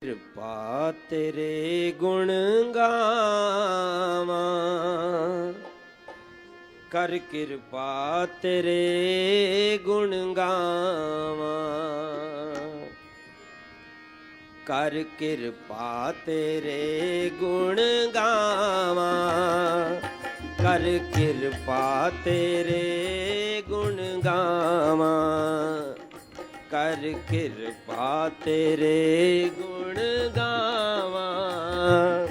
ਕਿਰਪਾ ਤੇਰੇ ਗੁਣ ਗਾਵਾਂ, ਕਰ ਕਿਰਪਾ ਤੇਰੇ ਗੁਣ ਗਾਵਾਂ, ਕਰ ਕਿਰਪਾ ਤੇਰੇ ਗੁਣ ਗਾਵਾਂ, ਕਰ ਕਿਰਪਾ ਤੇਰੇ ਗੁਣ ਗਾਵਾਂ, ਕਰ ਕਿਰਪਾ ਤੇਰੇ ਗੁਣ ਗਾਵਾਂ,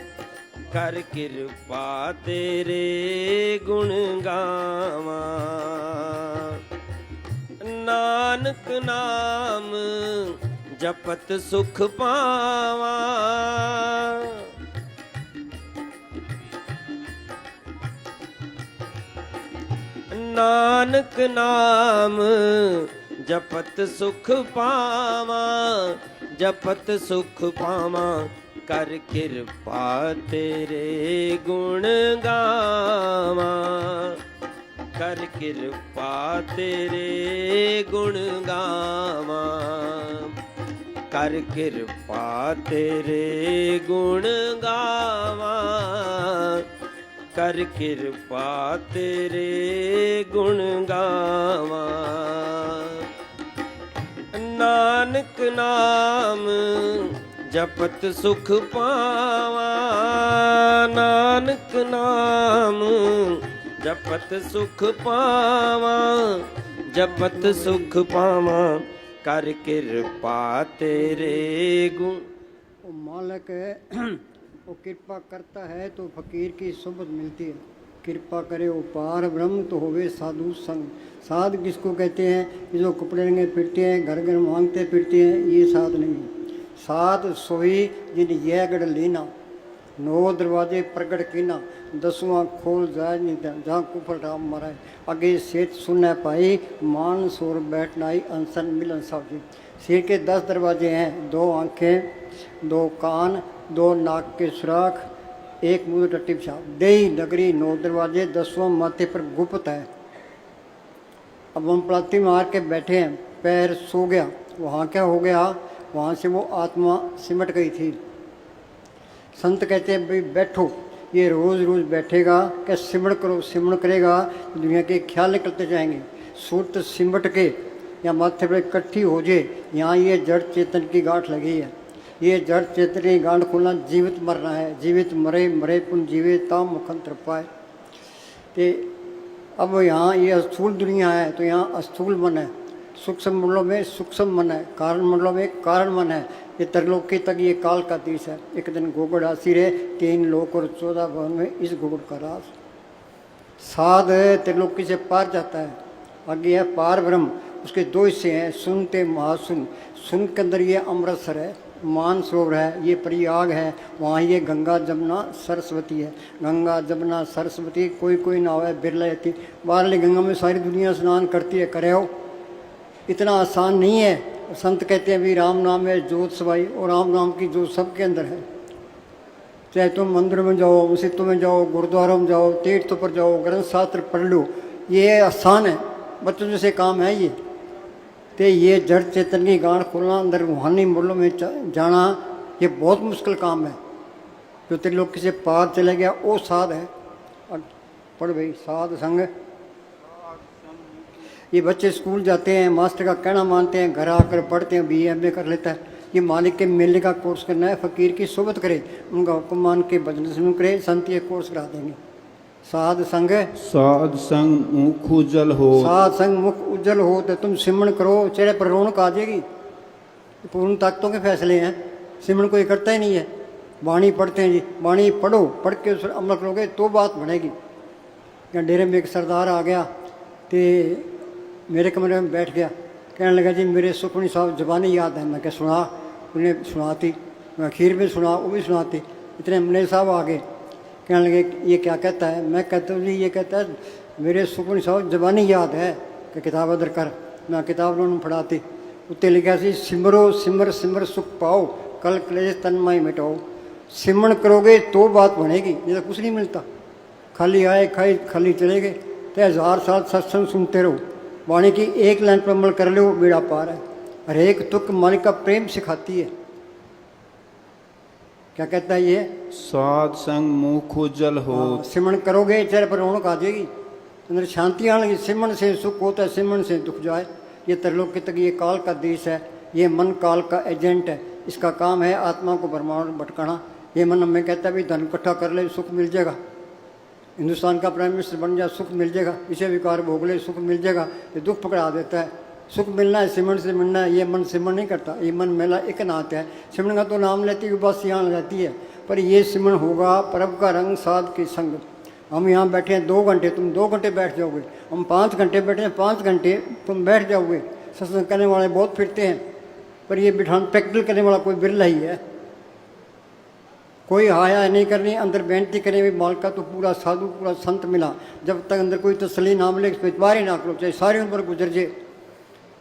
ਕਰ ਕਿਰਪਾ ਤੇਰੇ ਗੁਣ ਗਾਵਾਂ। ਨਾਨਕ ਨਾਮ ਜਪਤ ਸੁਖ ਪਾਵਾਂ, ਨਾਨਕ ਨਾਮ ਜਪਤ ਸੁਖ ਪਾਵਾਂ, ਜਪਤ ਸੁਖ ਪਾਵਾਂ, ਕਰ ਕਿਰਪਾ ਤੇਰੇ ਗੁਣ ਗਾਵਾਂ, ਕਰ ਕਿਰਪਾ ਤੇਰੇ ਗੁਣ ਗਾਵਾਂ, ਕਰ ਕਿਰਪਾ ਤੇਰੇ ਗੁਣ ਗਾਵਾਂ, ਕਰ ਕਿਰਪਾ ਤੇਰੇ ਗੁਣ ਗਾਵਾਂ। ਨਾਨਕ ਨਾਮ ਜਪਤ ਸੁਖ ਪਾਵਾਂ, ਨਾਨਕ ਨਾਮ ਜਪਤ ਸੁਖ ਪਾਵਾਂ, ਜਪਤ ਸੁਖ ਪਾਵਾਂ, ਕਰ ਕਿਰਪਾ ਤੇਰੇ ਗੁਣ। वो मालिक है वो कृपा करता है तो फकीर की सोबत मिलती है। कृपा करे वो पार ब्रह्म तो होवे साधु संग। साध किसको कहते हैं? ये जो कपड़े रंगे फिरते हैं, घर घर मांगते फिरते हैं, ये साध नहीं। साध सोई जिन यह गढ़ लेना, नौ दरवाजे प्रगट कीना, दसवां खोल जाए नहीं जहाँ कुफर राम मराए, आगे सेठ सुन पाई, मान सोर बैठनाई, अनसन मिलन सब जी। सिर के 10 दरवाजे हैं, 2 आँखें, 2 कान, 2 नाक के सुराख, 1 मुँह टट्टी पेशाब। देही नगरी 9 दरवाजे, 10वां माथे पर गुप्त है। अब हम पलाती मार के बैठे हैं, पैर सो गया, वहाँ क्या हो गया? वहाँ से वो आत्मा सिमट गई थी। संत कहते हैं भाई बैठो, ये रोज़ रोज़ बैठेगा, क्या सिमट करो, सिमट करेगा तो दुनिया के ख्याल निकलते जाएंगे। सूरत सिमट के या माथे पर इकट्ठी हो जाए, यहाँ ये जड़ चेतन की गांठ लगी है। ये जड़ चेतन की गांठ खोलना, जीवित मरना है। जीवित मरे, मरे पुन जीवे, ताम मुखंतर पाए। तो अब यहाँ ये स्थूल दुनिया है, तो यहाँ अस्थूल मन है। सूक्ष्म मंडलों में सूक्ष्म मन है, कारण मंडलों में कारण मन है। ये त्रिलोकी तक ये काल का देश है। एक दिन गोगड़ आसिर है, 3 लोक और 14 भवन में इस गोगड़ का राज। साध त्रिलोकी से पार जाता है, आगे है पार ब्रह्म। उसके 2 हिस्से हैं, सुनते महासुन। सुन के अंदर ये अमृतसर है, मानसरोवर है, ये प्रयाग है, वहाँ ये गंगा जमुना सरस्वती है। गंगा जमुना सरस्वती कोई कोई नाव है, बिरला जाती। बाहरली गंगा में सारी दुनिया स्नान करती है, करे हो। इतना आसान नहीं है। संत कहते हैं भी राम नाम है जोत सवाई, और राम नाम की जोत सबके अंदर है। चाहे तुम मंदिर में जाओ, मस्जिदों में जाओ, गुरुद्वारों में जाओ, तीर्थों पर जाओ, ग्रंथ शास्त्र पढ़ लो, ये आसान है, बच्चों जैसे काम है ये। तो ये जड़ चेतन की गांठ खोलना, अंदर रूहानी मूल्यों में जाना, ये बहुत मुश्किल काम है। जो त्रिलोकी से पार चले गया वो साध है। और पढ़ भाई, साध संग। ये बच्चे स्कूल जाते हैं, मास्टर का कहना मानते हैं, घर आकर पढ़ते हैं, BA MA कर लेता है। ये मालिक के मिलने का कोर्स करना है, फ़कीर की सोबत करे, उनका हुक्म मान के भजन सुन करे, संत ये कोर्स करा देंगे। साध संग, साध संग मुख उज्जल हो, साध संग मुख उज्जवल हो। तो तुम सिमरन करो, चेहरे पर रौनक आ जाएगी। पूर्ण ताकतों के फैसले हैं, सिमरन कोई करता ही नहीं है। वाणी पढ़ते हैं जी, वाणी पढ़ो, पढ़ के उस पर अमल करोगे तो बात बनेगी। या डेरे में एक सरदार आ गया, तो मेरे कमरे में बैठ गया, कहने लगा जी मेरे सुखमनी साहब ज़बानी याद है। मैं क्या सुना? उन्हें सुनाती, मैं खीर में सुना, वो भी सुनाती। इतने मने साहब आ गए, कहने लगे ये क्या कहता है? मैं कहता हूँ जी ये कहता है मेरे सुखमनी साहब ज़बानी याद है कि किताब अदर कर। मैं किताब उन्होंने पढ़ाती, उत्ते लिखा सी सिमरो सिमर सिमर सुख पाओ, कल क्लेश तन्माई मिटाओ। सिमरन करोगे तो बात बनेगी, नहीं तो कुछ नहीं मिलता। खाली आए खाए खाली चले गए। तो 1000 साल सत्संग सुनते रहो, वाणी की एक लाइन पर अमल कर लो, बेड़ा पार है। हर एक तुक मालिक का प्रेम सिखाती है। क्या कहता है ये? साध संग मुख उज्जल हो। सिमरन करोगे चेहरे पर रौनक आ जाएगी, अंदर शांति आने लगी। सिमरन से सुख होता है, सिमरन से दुख जाए। ये त्रिलोक के तक ये काल का देश है, ये मन काल का एजेंट है। इसका काम है आत्मा को ब्रह्मांड भटकाना। ये मन में कहता है भी धन इकट्ठा कर ले सुख मिल जाएगा, हिंदुस्तान का प्राइम मिनिस्टर बन जाए सुख मिल जाएगा, इसे विकार भोग ले सुख मिल जाएगा। ये दुख पकड़ा देता है। सुख मिलना है सिमरन से मिलना है। ये मन सिमरन नहीं करता, ये मन मेला एक नाते है। सिमरन का तो नाम लेती हुई बस यहाँ जाती है, पर ये सिमरन होगा प्रभु का रंग साध की संग। हम यहाँ बैठे हैं 2 घंटे, तुम 2 घंटे बैठ जाओगे। हम 5 घंटे बैठे हैं, 5 घंटे तुम बैठ जाओगे। सत्संग करने वाले बहुत फिरते हैं, पर ये बिठान प्रैक्टिकल करने वाला कोई बिरला ही है। कोई हाया नहीं करनी, अंदर बेनती करें भी माल का तो पूरा साधु पूरा संत मिला। जब तक अंदर कोई तसली ना मिले इस पर इतबार ही ना करो, चाहे सारी उम्र गुजर जाए।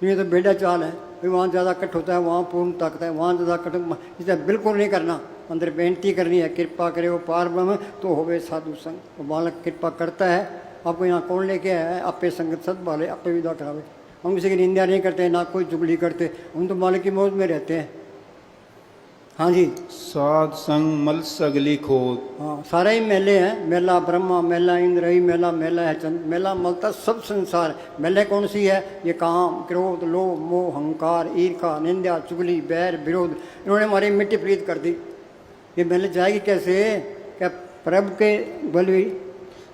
ये तो बेड़ा चाल है भाई, वहाँ ज़्यादा कट होता है, वहाँ पूर्ण ताकत है, वहाँ ज़्यादा कट, इसे बिल्कुल नहीं करना। अंदर बेनती करनी है, कृपा करे वो पार ब्रह्म तो होवे साधु संग। वो बालक कृपा करता है। आपको यहाँ कौन लेके आया है? आपे संगत सद वाले, आपे विदा करावे। हम किसी की निंदा नहीं करते, ना कोई चुगली करते, हम तो मालिक की मौज में रहते हैं। हाँ जी। साध संग मल सगली खोद। हाँ, सारे ही मेले हैं। मेला ब्रह्मा, मेला इंद्र, ही मेला, मेला है चंद, मेला मलता सब संसार। मेले कौन सी है? ये काम, क्रोध, लोभ, मोह, अहंकार, ईर्खा, निंदा, चुगली, बैर, विरोध, इन्होंने हमारी मिट्टी प्रीत कर दी। ये मेले जाएगी कैसे? क्या प्रभु के बल हुई?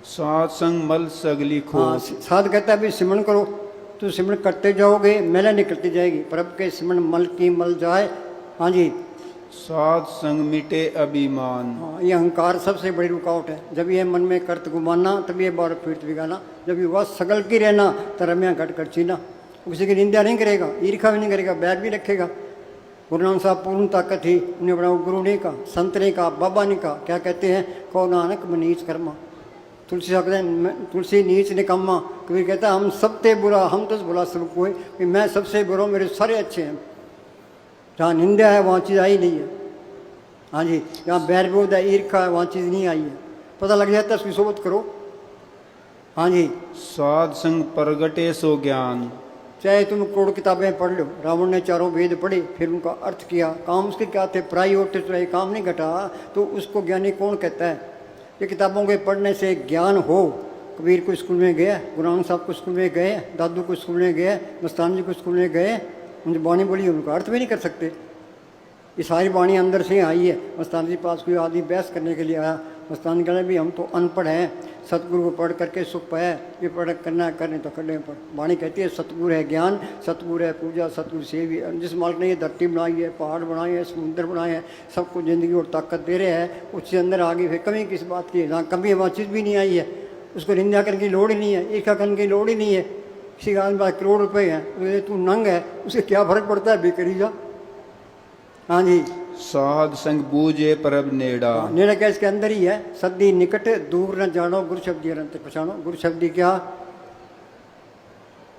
साध संग मल सगली हाँ, खोद। साध कहता है भी सिमरन करो, तो सिमरन करते जाओगे, मेला निकलती जाएगी। प्रभु के सिमरन मल की मल जाए। हाँ जी। साध संग मिटे अभिमान। हाँ, ये अहंकार सबसे बड़ी रुकावट है। जब ये मन में कर्त गुमाना, तब ये बार फिरत बिगाना। जब ये वह सगल की रहना, तो रम्या घट कर चीना। किसी की निंदा नहीं करेगा, ईर्खा भी नहीं करेगा, बैर भी रखेगा। गुरु नानक साहब पूर्ण ताकत ही उन्हें बड़ा, गुरु ने कहा, संत ने कहा, बाबा ने कहा, क्या कहते हैं? कौ नानक मनीच कर्मा। तुलसी साहब कहते हैं तुलसी नीच निकम्मा। कबीर कहता है हम सबसे बुरा, हम तो बुरा सब कोई, कि मैं सबसे बुरा, मेरे सारे अच्छे हैं। जहाँ निंदा है वहाँ चीज़ आई नहीं है। हाँ जी। जहाँ बैर विरोध है, ईर्खा है, वहाँ चीज़ नहीं आई है। पता लग जाता है, उसकी सोबत करो। हाँ जी। साध संग प्रगटे सो ज्ञान। चाहे तुम करोड़ किताबें पढ़ लो, रावण ने 4 वेद पढ़े, फिर उनका अर्थ किया, काम उसके क्या थे? पढ़ाई होते तो काम नहीं घटा, तो उसको ज्ञानी कौन कहता है? ये किताबों के पढ़ने से ज्ञान हो। कबीर को स्कूल में गया, गुरु नानक साहब को स्कूल में गए, दादू को स्कूल में गए, मस्तान जी को स्कूल में गए, उनकी बाणी बोली, उनका अर्थ भी नहीं कर सकते। ये सारी बाणी अंदर से आई है। मस्तान जी पास कोई आदमी बहस करने के लिए आया, मस्तान कह रहे भी हम तो अनपढ़ हैं, सतगुरु को पढ़ करके सुख पाया, ये पढ़ करना है, करने तो करने पर। वाणी कहती है सतगुरु है ज्ञान, सतगुरु है पूजा, सतगुरु सेवी। जिस मालिक ने ये धरती बनाई है, पहाड़ बनाए हैं, समुद्र बनाए हैं, सबको ज़िंदगी और ताकत दे रहे हैं, उससे अंदर आगे फिर कमी किस बात की? ना कमी वहाँ चीज़ भी नहीं आई है, उसको निंदा करने की लोड़ ही नहीं है, ईर्ष्या करने की लोड़ ही नहीं है। किसी का पास करोड़ रुपये हैं, तू नंग है, उसे क्या फर्क पड़ता है? बेकरी जा। हाँ जी। साध संग बूझे परब नेड़ा। नेड़ा क्या? इसके अंदर ही है। सदी निकट दूर न जानो, गुरु शब्दी अंतर पहचानो। गुरु शब्दी क्या?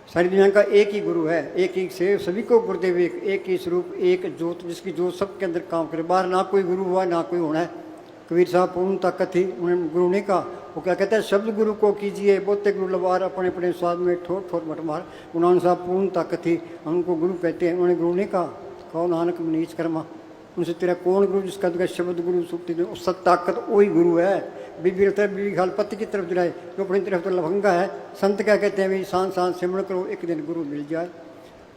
सारी दुनिया का एक ही गुरु है, एक ही से सभी को गुरुदेव, एक ही स्वरूप, एक जोत, जिसकी जोत सबके अंदर काम करे। बाहर ना कोई गुरु हुआ, ना कोई होना है। कबीर साहब पूर्ण ताकत थी, उन्हें गुरु ने कहा। वो क्या कहता है? शब्द गुरु को कीजिए, बोते गुरु लवार, अपने अपने स्वाद में ठोर ठोर मटमार। गुरु नानक साहब पूर्ण ताकत थी, उनको गुरु कहते हैं। उन्होंने गुरु ने कहा, कहो नानक मनीच कर्मा। उनसे तेरा कौन गुरु? जिसका तुझे शब्द गुरु सुखती दे, सब ताकत वही गुरु है। बीबी रहता है, बीबी खाल पति की तरफ जाए, जो अपनी तरफ तो लफंगा है। संत क्या कहते हैं? भाई सांस सांस सिमरण करो, एक दिन गुरु मिल जाए।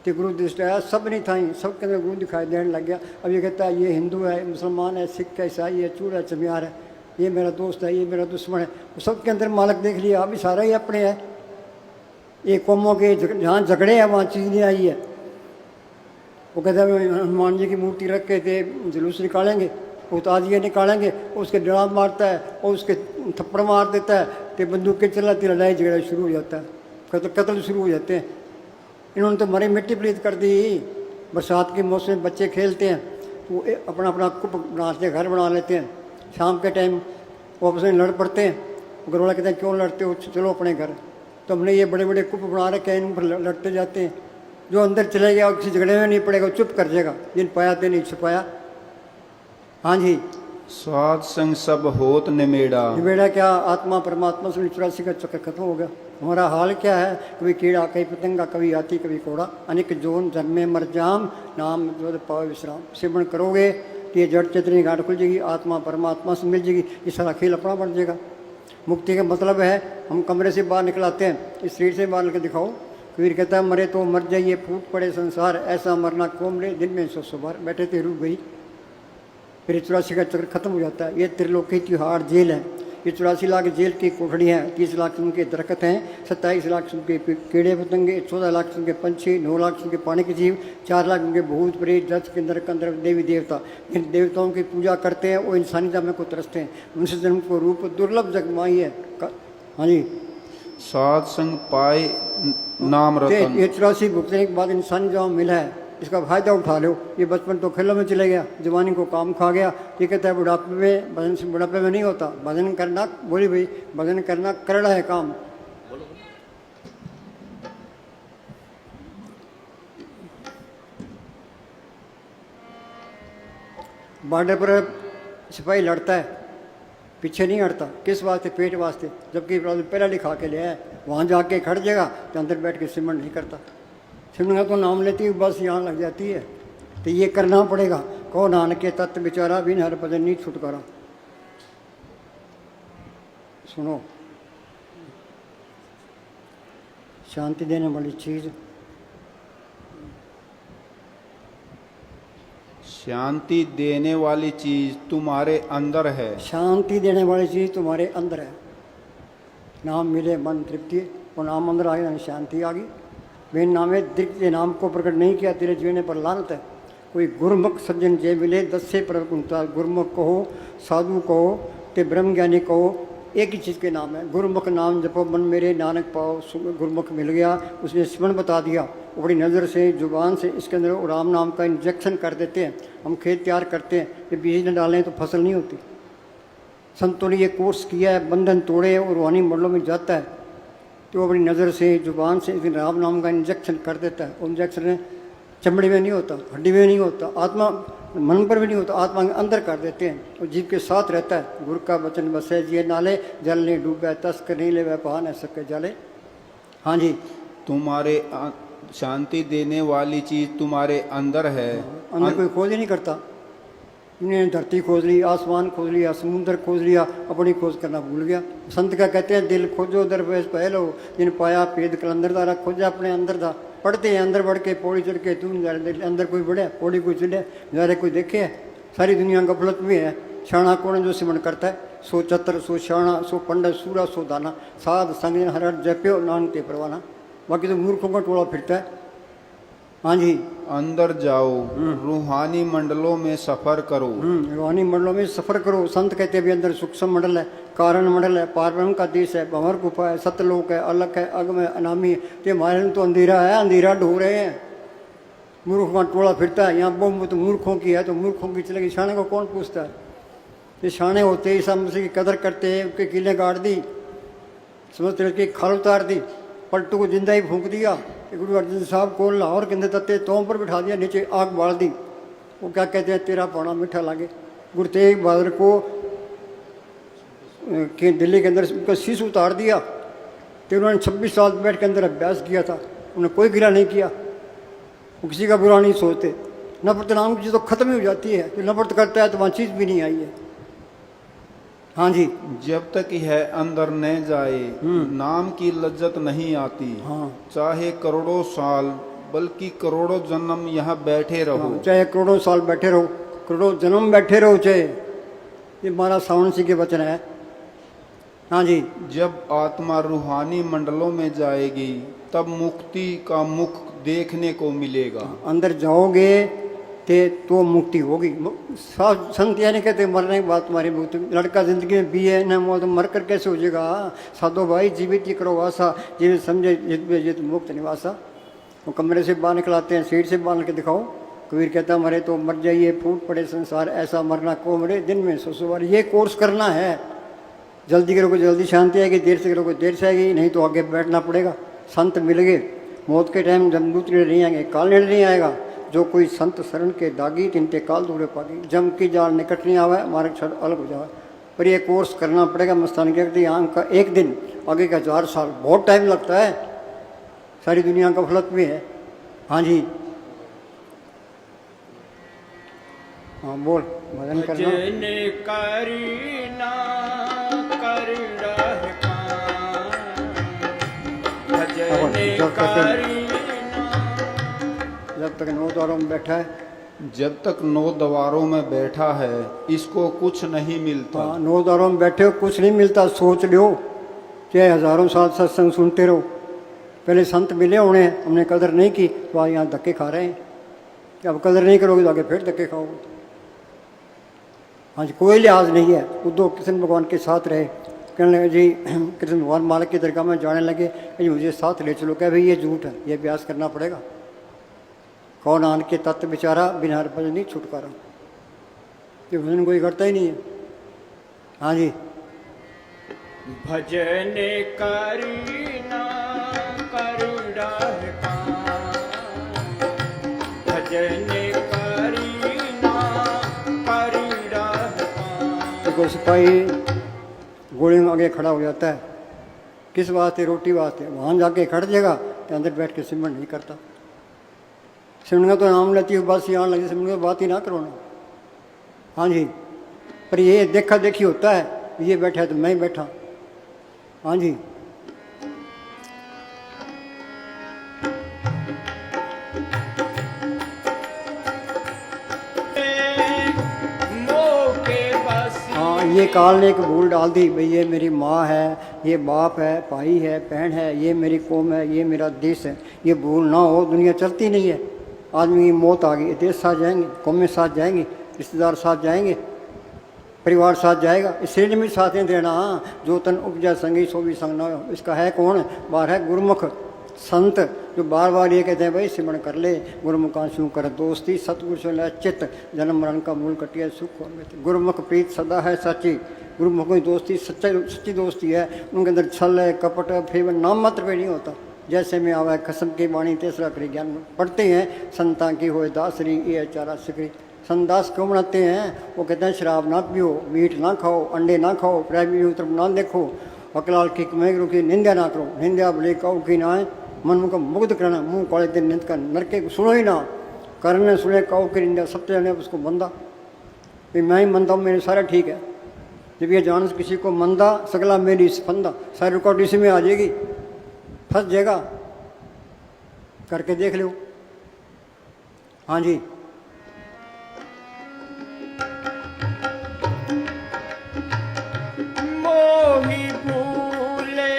तो गुरु दृष्टि आया, सब नहीं था, सबके अंदर गुरु दिखाई देने लग गया। अब ये कहता है ये हिंदू है, मुसलमान है, सिख है, ईसाई है, चूड़ है, चमियार है, ये मेरा दोस्त है, ये मेरा दुश्मन है। सबके अंदर मालिक देख लिया, अभी सारा ही अपने है। ये कौमों के जहाँ झगड़े हैं वहाँ चीज़ नहीं आई है। वो कहता है हनुमान जी की मूर्ति रख के थे जुलूस निकालेंगे, वो ताजिए निकालेंगे, उसके डरा मारता है और उसके थप्पड़ मार देता है, तो बंदूकें चलाती, लड़ाई झगड़ा शुरू हो जाता है, कत्ल शुरू हो जाते हैं। इन्होंने तो मरी मिट्टी प्रीत कर दी। बरसात के मौसम में बच्चे खेलते हैं तो अपना अपना कुप बनाते हैं, घर बना लेते हैं। शाम के टाइम वो आपस में लड़ पड़ते हैं। घर वाला कहते हैं क्यों लड़ते हो, चलो अपने घर। तो हमने ये बड़े बड़े कुप बना रखे हैं, इन पर लड़ते जाते हैं। जो अंदर चले गया किसी झगड़े में नहीं पड़ेगा, चुप कर जाएगा, जिन पाया ते नहीं छुपाया। हाँ जी। साध संग सब होत निमेड़ा। निमेड़ा क्या? आत्मा परमात्मा से 84 का चक्कर खत्म हो गया। हमारा हाल क्या है? कभी कीड़ा, कभी पतंगा, कभी हाथी, कभी कोड़ा, अनेक जोन जन्मे मर जाम, नाम जो पाओ विश्राम। सिमरन करोगे तो ये जड़ चेतन की गांठ खुल जाएगी, आत्मा परमात्मा से मिल जाएगी, ये सारा खेल अपना बन जाएगा। मुक्ति का मतलब है हम कमरे से बाहर निकलाते हैं, इस शरीर से बाहर निकल दिखाओ। कबीर कहता है मरे तो मर जाइए फूट पड़े संसार, ऐसा मरना कौन रे, दिन में 100 बार बैठे थे रूप गई। फिर 84 का चक्र खत्म हो जाता है। ये त्रिलोकी तिहाड़ जेल है, ये 84 लाख जेल की कोठड़ी हैं, 30 लाख उनके दरख्त हैं, 27 लाख उनके कीड़े पतंगे, 14 लाख उनके पंछी, 9 लाख उनके पानी के जीव, 4 लाख उनके भूत प्रेत, 10 के अंदर देवी देवता। जिन देवताओं की पूजा करते हैं वो इंसानी जन्म को तरसते हैं, उनसे जन्म को रूप दुर्लभ जगमाई है। हाँ जी, साध संग पाए नाम रतन। ये 84 भुगतने के बाद इंसानी जन्म मिला है, इसका फायदा उठा लो। ये बचपन तो खेलों में चले गया, जवानी को काम खा गया। ये कहता है बुढ़ापे में, भजन से बुढ़ापे में नहीं होता। भजन करना, बोली भाई, भजन करना करड़ा है काम। बॉर्डर पर सिपाही लड़ता है, पीछे नहीं हटता, किस वास्ते? पेट वास्ते। जबकि पहला लिखा के लिया है, वहाँ जाके खड़ जाएगा तो अंदर बैठ के सिमरन नहीं करता। सिमरन तो नाम लेती है बस यहाँ लग जाती है। तो ये करना पड़ेगा। कहो नानक के तत्व विचारा, बिन हर भजन नहीं छुटकारा। सुनो, शांति देने वाली चीज, शांति देने वाली चीज तुम्हारे अंदर है। शांति देने वाली चीज तुम्हारे अंदर है। नाम मिले मन तृप्ति, वो नाम अंदर आ गया, शांति आ गई। बिन नामे दृप्ति नाम को प्रकट नहीं किया, तेरे जीने पर लानत है। कोई गुरमुख सज्जन जे मिले, 10 से प्रकुंता। गुरमुख कहो, साधु कहो, ते ब्रह्म ज्ञानी कहो, एक ही चीज़ के नाम है। गुरमुख नाम जपो मन मेरे नानक पाओ। गुरमुख मिल गया, उसने स्मरण बता दिया, अपनी नज़र से, जुबान से इसके अंदर राम नाम का इंजेक्शन कर देते हैं। हम खेत तैयार करते हैं, ये बीज न डालें तो फसल नहीं होती। संतों ने ये कोर्स किया है, बंधन तोड़े और रूहानी मंडलों में जाता है तो अपनी नज़र से, जुबान से इस राम नाम का इंजेक्शन कर देता है। वो इंजेक्शन चमड़ी में नहीं होता, हड्डी में नहीं होता, आत्मा मन पर भी नहीं होता, आत्मा के अंदर कर देते हैं। और जीव के साथ रहता है। गुरु का वचन बसे जिए नाले, जल नहीं डूबे तस्कर नहीं ले पहा न सके जाले। हाँ जी, तुम्हारे शांति देने वाली चीज तुम्हारे अंदर है। अंदर कोई खोज ही नहीं करता। इन्होंने धरती खोज ली, आसमान खोज लिया, समुद्र खोज लिया, अपनी खोज करना भूल गया। संत का कहते हैं दिल खोजो दरवेश पहलो, जिन पाया पेद कलंदर दारा। खोजा अपने अंदर था, पढ़ते हैं अंदर बढ़ के, पौड़ी चढ़ के तू अंदर कोई बढ़े, पौड़ी कोई चढ़े, नजारे कोई देखे है। सारी दुनिया गफलत में है। शाणा कौन जो सिमरण करता है? सो चतर, सो शाणा, सो पंडित, सूरा, सो दाना। साध संग हर जप्यो नानक ते परवाना। बाकी तो मूर्खों का टोला फिरता है। हाँ जी, अंदर जाओ, रूहानी मंडलों में सफर करो। रूहानी मंडलों में सफर करो। संत कहते भी अंदर सूक्ष्म मंडल है, कारण मंडल है, पारब्रह्म का देश है, भंवर गुफा है, सतलोक है, अलग है, अगम है, अनामी है। तो हमारे में तो अंधेरा है, अंधेरा ढो रहे हैं। मूर्खों का टोला फिरता है। यहाँ बोम तो मूर्खों की है, तो मूर्खों की चलेगी। शाणे को कौन पूछता है? ये शाणे होते ईसा मसीह की कदर करते हैं, उसके किले गाड़ दी, समझते उसकी खाल उतार दी, पलटू को जिंदा ही फूंक दिया। गुरु अर्जन साहब को लाहौर के अंदर तत्ते तों पर बिठा दिया, नीचे आग बाल दी। वो क्या कहते हैं, तेरा पाना मीठा लागे। गुरु तेग बहादुर को दिल्ली के अंदर उनका शीश उतार दिया। तो उन्होंने 26 साल बैठ के अंदर अभ्यास किया था, उन्होंने कोई गिला नहीं किया। वो किसी का बुरा नहीं सोचते। नफरत नाम की चीज़ तो खत्म ही हो जाती है। जो नफरत करता है तो वहाँ चीज़ भी नहीं आई है। हाँ जी, जब तक यह अंदर न जाए नाम की लज्जत नहीं आती। हाँ, चाहे करोड़ों साल बल्कि करोड़ों जन्म यहाँ बैठे रहो। चाहे करोड़ों साल बैठे रहो, करोड़ों जन्म बैठे रहो, चाहे। ये हमारा सावन सिंह के वचन है। हाँ जी, जब आत्मा रूहानी मंडलों में जाएगी तब मुक्ति का मुख देखने को मिलेगा। अंदर जाओगे तो मुक्ति होगी। संत यानी कहते मरने के बाद तुम्हारी मुक्ति। लड़का जिंदगी में भी है ना, वो तो मर कर कैसे हो जाएगा? साधो भाई जीवित ही करो वासा, जीवित समझे जित मुक्त निवासा। वो कमरे से बाहर निकलाते हैं, सीट से बाहर के दिखाओ। कबीर कहता मरे तो मर जाइए फूट पड़े संसार, ऐसा मरना को मरे दिन में 100 बार। ये कोर्स करना है। जल्दी करोगे जल्दी शांति आएगी, देर से करोगे देर से आएगी, नहीं तो आगे बैठना पड़ेगा। संत मिल गए, मौत के टाइम जमदूत नहीं आएंगे, काल नेड़े नहीं आएगा। जो कोई संत शरण के दागी, तिनते काल दूरे पागी। जम की जाल निकट नहीं आवे, मार्ग छड़ अलग हो जाए। पर ये कोर्स करना पड़ेगा। मस्तान के यहाँ का एक दिन, आगे का 1000 साल, बहुत टाइम लगता है। सारी दुनिया का गफलत में है। हाँ जी, हाँ बोल। भजन करना। भजन करीना कर रह काम, भजन करीना। जब तक 9 द्वारों में बैठा है, जब तक 9 द्वारों में बैठा है इसको कुछ नहीं मिलता। 9 द्वारों में बैठे हो कुछ नहीं मिलता। सोच लो, चाहे हजारों साल सत्संग सुनते रहो, पहले संत मिले होने, हमने कदर नहीं की तो आज यहाँ धक्के खा रहे हैं। अब कदर नहीं करोगे तो आगे फिर धक्के खाओगे। हाँ जी, कोई लिहाज नहीं है। उद्धव कृष्ण भगवान के साथ रहे, कहने लगे जी कृष्ण भगवान मालिक की दरगाह में जाने लगे, जी मुझे साथ ले चलो। क्या भाई ये झूठ है, ये अभ्यास करना पड़ेगा। कौन आन के तत्व बेचारा बिना भजन नहीं छुटकारा। ये भजन कोई करता ही नहीं है। हाँ जी, भजन करीना कर रह काम, भजन करीना कर रह काम। देखो सिपाही गोली में आगे खड़ा हो जाता है, किस वास्ते? रोटी वास्ते। वहाँ जाके खड़ जाएगा तो अंदर बैठ के सिमरन नहीं करता। सिमरन का तो नाम लेती है बस, यहाँ लगी सिमरन की बात ही ना करो ना। हाँ जी, पर ये देखा देखी होता है, ये बैठा है तो मैं ही बैठा। हाँ जी, हाँ ये काल ने एक भूल डाल दी भाई, ये मेरी माँ है, ये बाप है, भाई है, बहन है, ये मेरी कौम है, ये मेरा देश है। ये भूल ना हो, दुनिया चलती नहीं है। आदमी की मौत आ गई, देश साथ जाएंगे, कौमें साथ जाएंगी, रिश्तेदार साथ जाएंगे, परिवार साथ जाएगा। इस शरीर में साथ नहीं देना। जो तन उपजा संगी सो भी संग न हो। इसका है कौन? बाहर है गुरुमुख संत, जो बार बार ये कहते हैं भाई सिमरण कर ले, गुरुमुखांशु कर दोस्ती, सतगुरु से ले चित्त, जन्म मरण का मूल कटिया सुख हो। गुरुमुख प्रीत सदा है सच्ची। गुरुमुख की दोस्ती सच्ची दोस्ती है। उनके अंदर छल है, कपट है, फेवर नाम मात्र पे नहीं होता। जैसे में आवा कसम की वाणी तीसरा करी ज्ञान पढ़ते हैं, संता की होए दासरी ये चारा सिकरी। संदास क्यों बनाते हैं? वो कहते हैं शराब ना पियो, मीट ना खाओ, अंडे ना खाओ, प्राइवेट तरफ ना देखो, अकलाल की कमेग की निंदा ना करो। निंदा भले कहो की ना है, मन मुख मुग्ध करना, मुंह काले दिन निंद का नरके को सुनो ही ना। करने सुने कहो की निंदा, सबसे जाने उसको मंदा। भाई मैं ही मंदा हूँ, मेरे सारा ठीक है। जब ये जान किसी को मंदा, सगला मेरी फंदा, सारी रिकॉर्ड इसी में आ जाएगी, फंस जाएगा। करके देख लो। हाँ जी, मोही भूले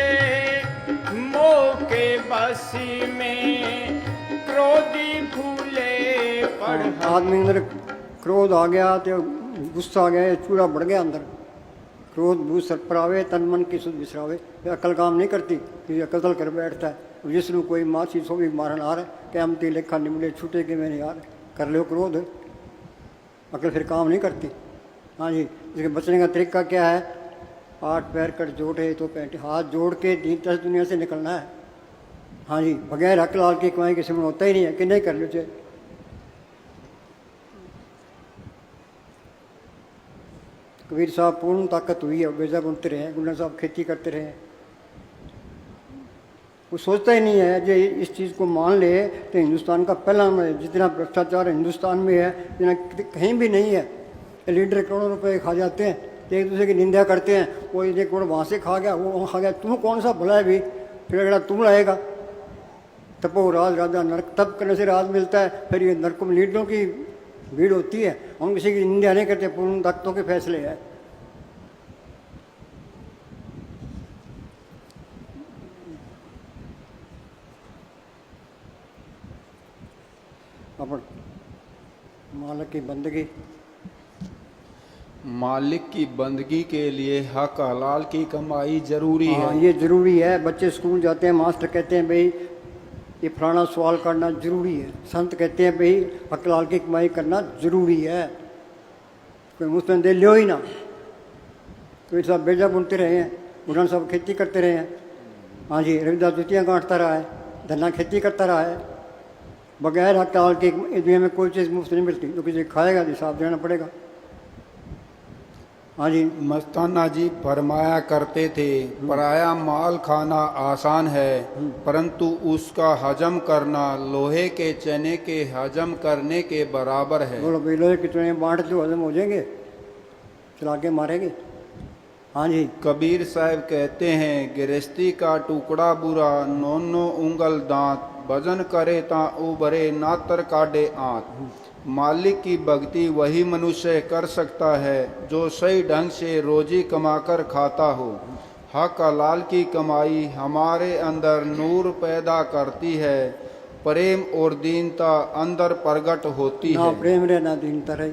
मोह के बसी में, क्रोधी भूले पढ़। आदमी अंदर क्रोध आ गया तो गुस्सा आ गया, चूड़ा बढ़ गया अंदर। क्रोध भूत सर पर आवे, तन मन की सुध बिसरावे। अकल काम नहीं करती, क्योंकि अकल कर बैठता है। जिसनु कोई माछी सो भी मारन आ रहा, कैमती लेखा निमले छूटे के मैंने यार। कर लो क्रोध, अकल फिर काम नहीं करती। हाँ जी, इसके बचने का तरीका क्या है? 8 पैर कर जोड़े तो पैंट, हाथ जोड़ के दीन दुनिया से निकलना है। हाँ जी, बगैर हक लाल की कमाई के सिमरण होता ही नहीं है कि नहीं। कर लो चाहे कबीर साहब पूर्ण ताकत हुई है, बेजा बुनते रहे, गुलर साहब खेती करते रहे। वो सोचता ही नहीं है जो इस चीज़ को मान ले तो हिंदुस्तान का पहला नंबर है। जितना भ्रष्टाचार हिंदुस्तान में है जितना कहीं भी नहीं है। लीडर करोड़ों रुपए खा जाते हैं, एक दूसरे की निंदा करते हैं। वो 1 करोड़ वहाँ से खा गया, वो वहाँ खा गया। तुम कौन सा भला है भी? फिर अगला तुम लाएगा। तपो राज राजा नरक, तप करने से राज मिलता है। फिर ये नरक में लीडरों की भीड़ होती है। हम किसी की निंदा नहीं करते, पूर्ण ताकतों के फैसले हैं। अपन मालिक की बंदगी, मालिक की बंदगी के लिए हक हलाल की कमाई जरूरी है। ये जरूरी है। बच्चे स्कूल जाते हैं, मास्टर कहते हैं भाई ये फलाना सवाल करना जरूरी है। संत कहते हैं भाई हक हलाल की कमाई करना जरूरी है। कोई मुफ्त दे लियो ही ना। कोई साहब बेजा बुनते रहे हैं, बुढ़ान साहब खेती करते रहे हैं। हाँ जी, रविदास जुतियाँ गांठता रहा है, धन्ना खेती करता रहा है। बगैर हक हलाल की दुनिया में कोई चीज़ मुफ्त नहीं मिलती। जो किसी खाएगा तो हिसाब देना पड़ेगा। हाँ जी। मस्ताना जी फरमाया करते थे, पराया माल खाना आसान है, परंतु उसका हजम करना लोहे के चने के हजम करने के बराबर है। बोलो भाई, लोहे के चने बांट दो, हजम हो जाएंगे, चला के मारेंगे। हाँ जी। कबीर साहब कहते हैं, गृहस्थी का टुकड़ा बुरा, नौनो उंगल दांत, भजन करे ता उबरे, नातर काटे आंत। मालिक की भक्ति वही मनुष्य कर सकता है जो सही ढंग से रोजी कमाकर खाता हो। हक हलाल की कमाई हमारे अंदर नूर पैदा करती है, प्रेम और दीनता अंदर प्रकट होती ना है। प्रेम रहे ना दीनता रहे।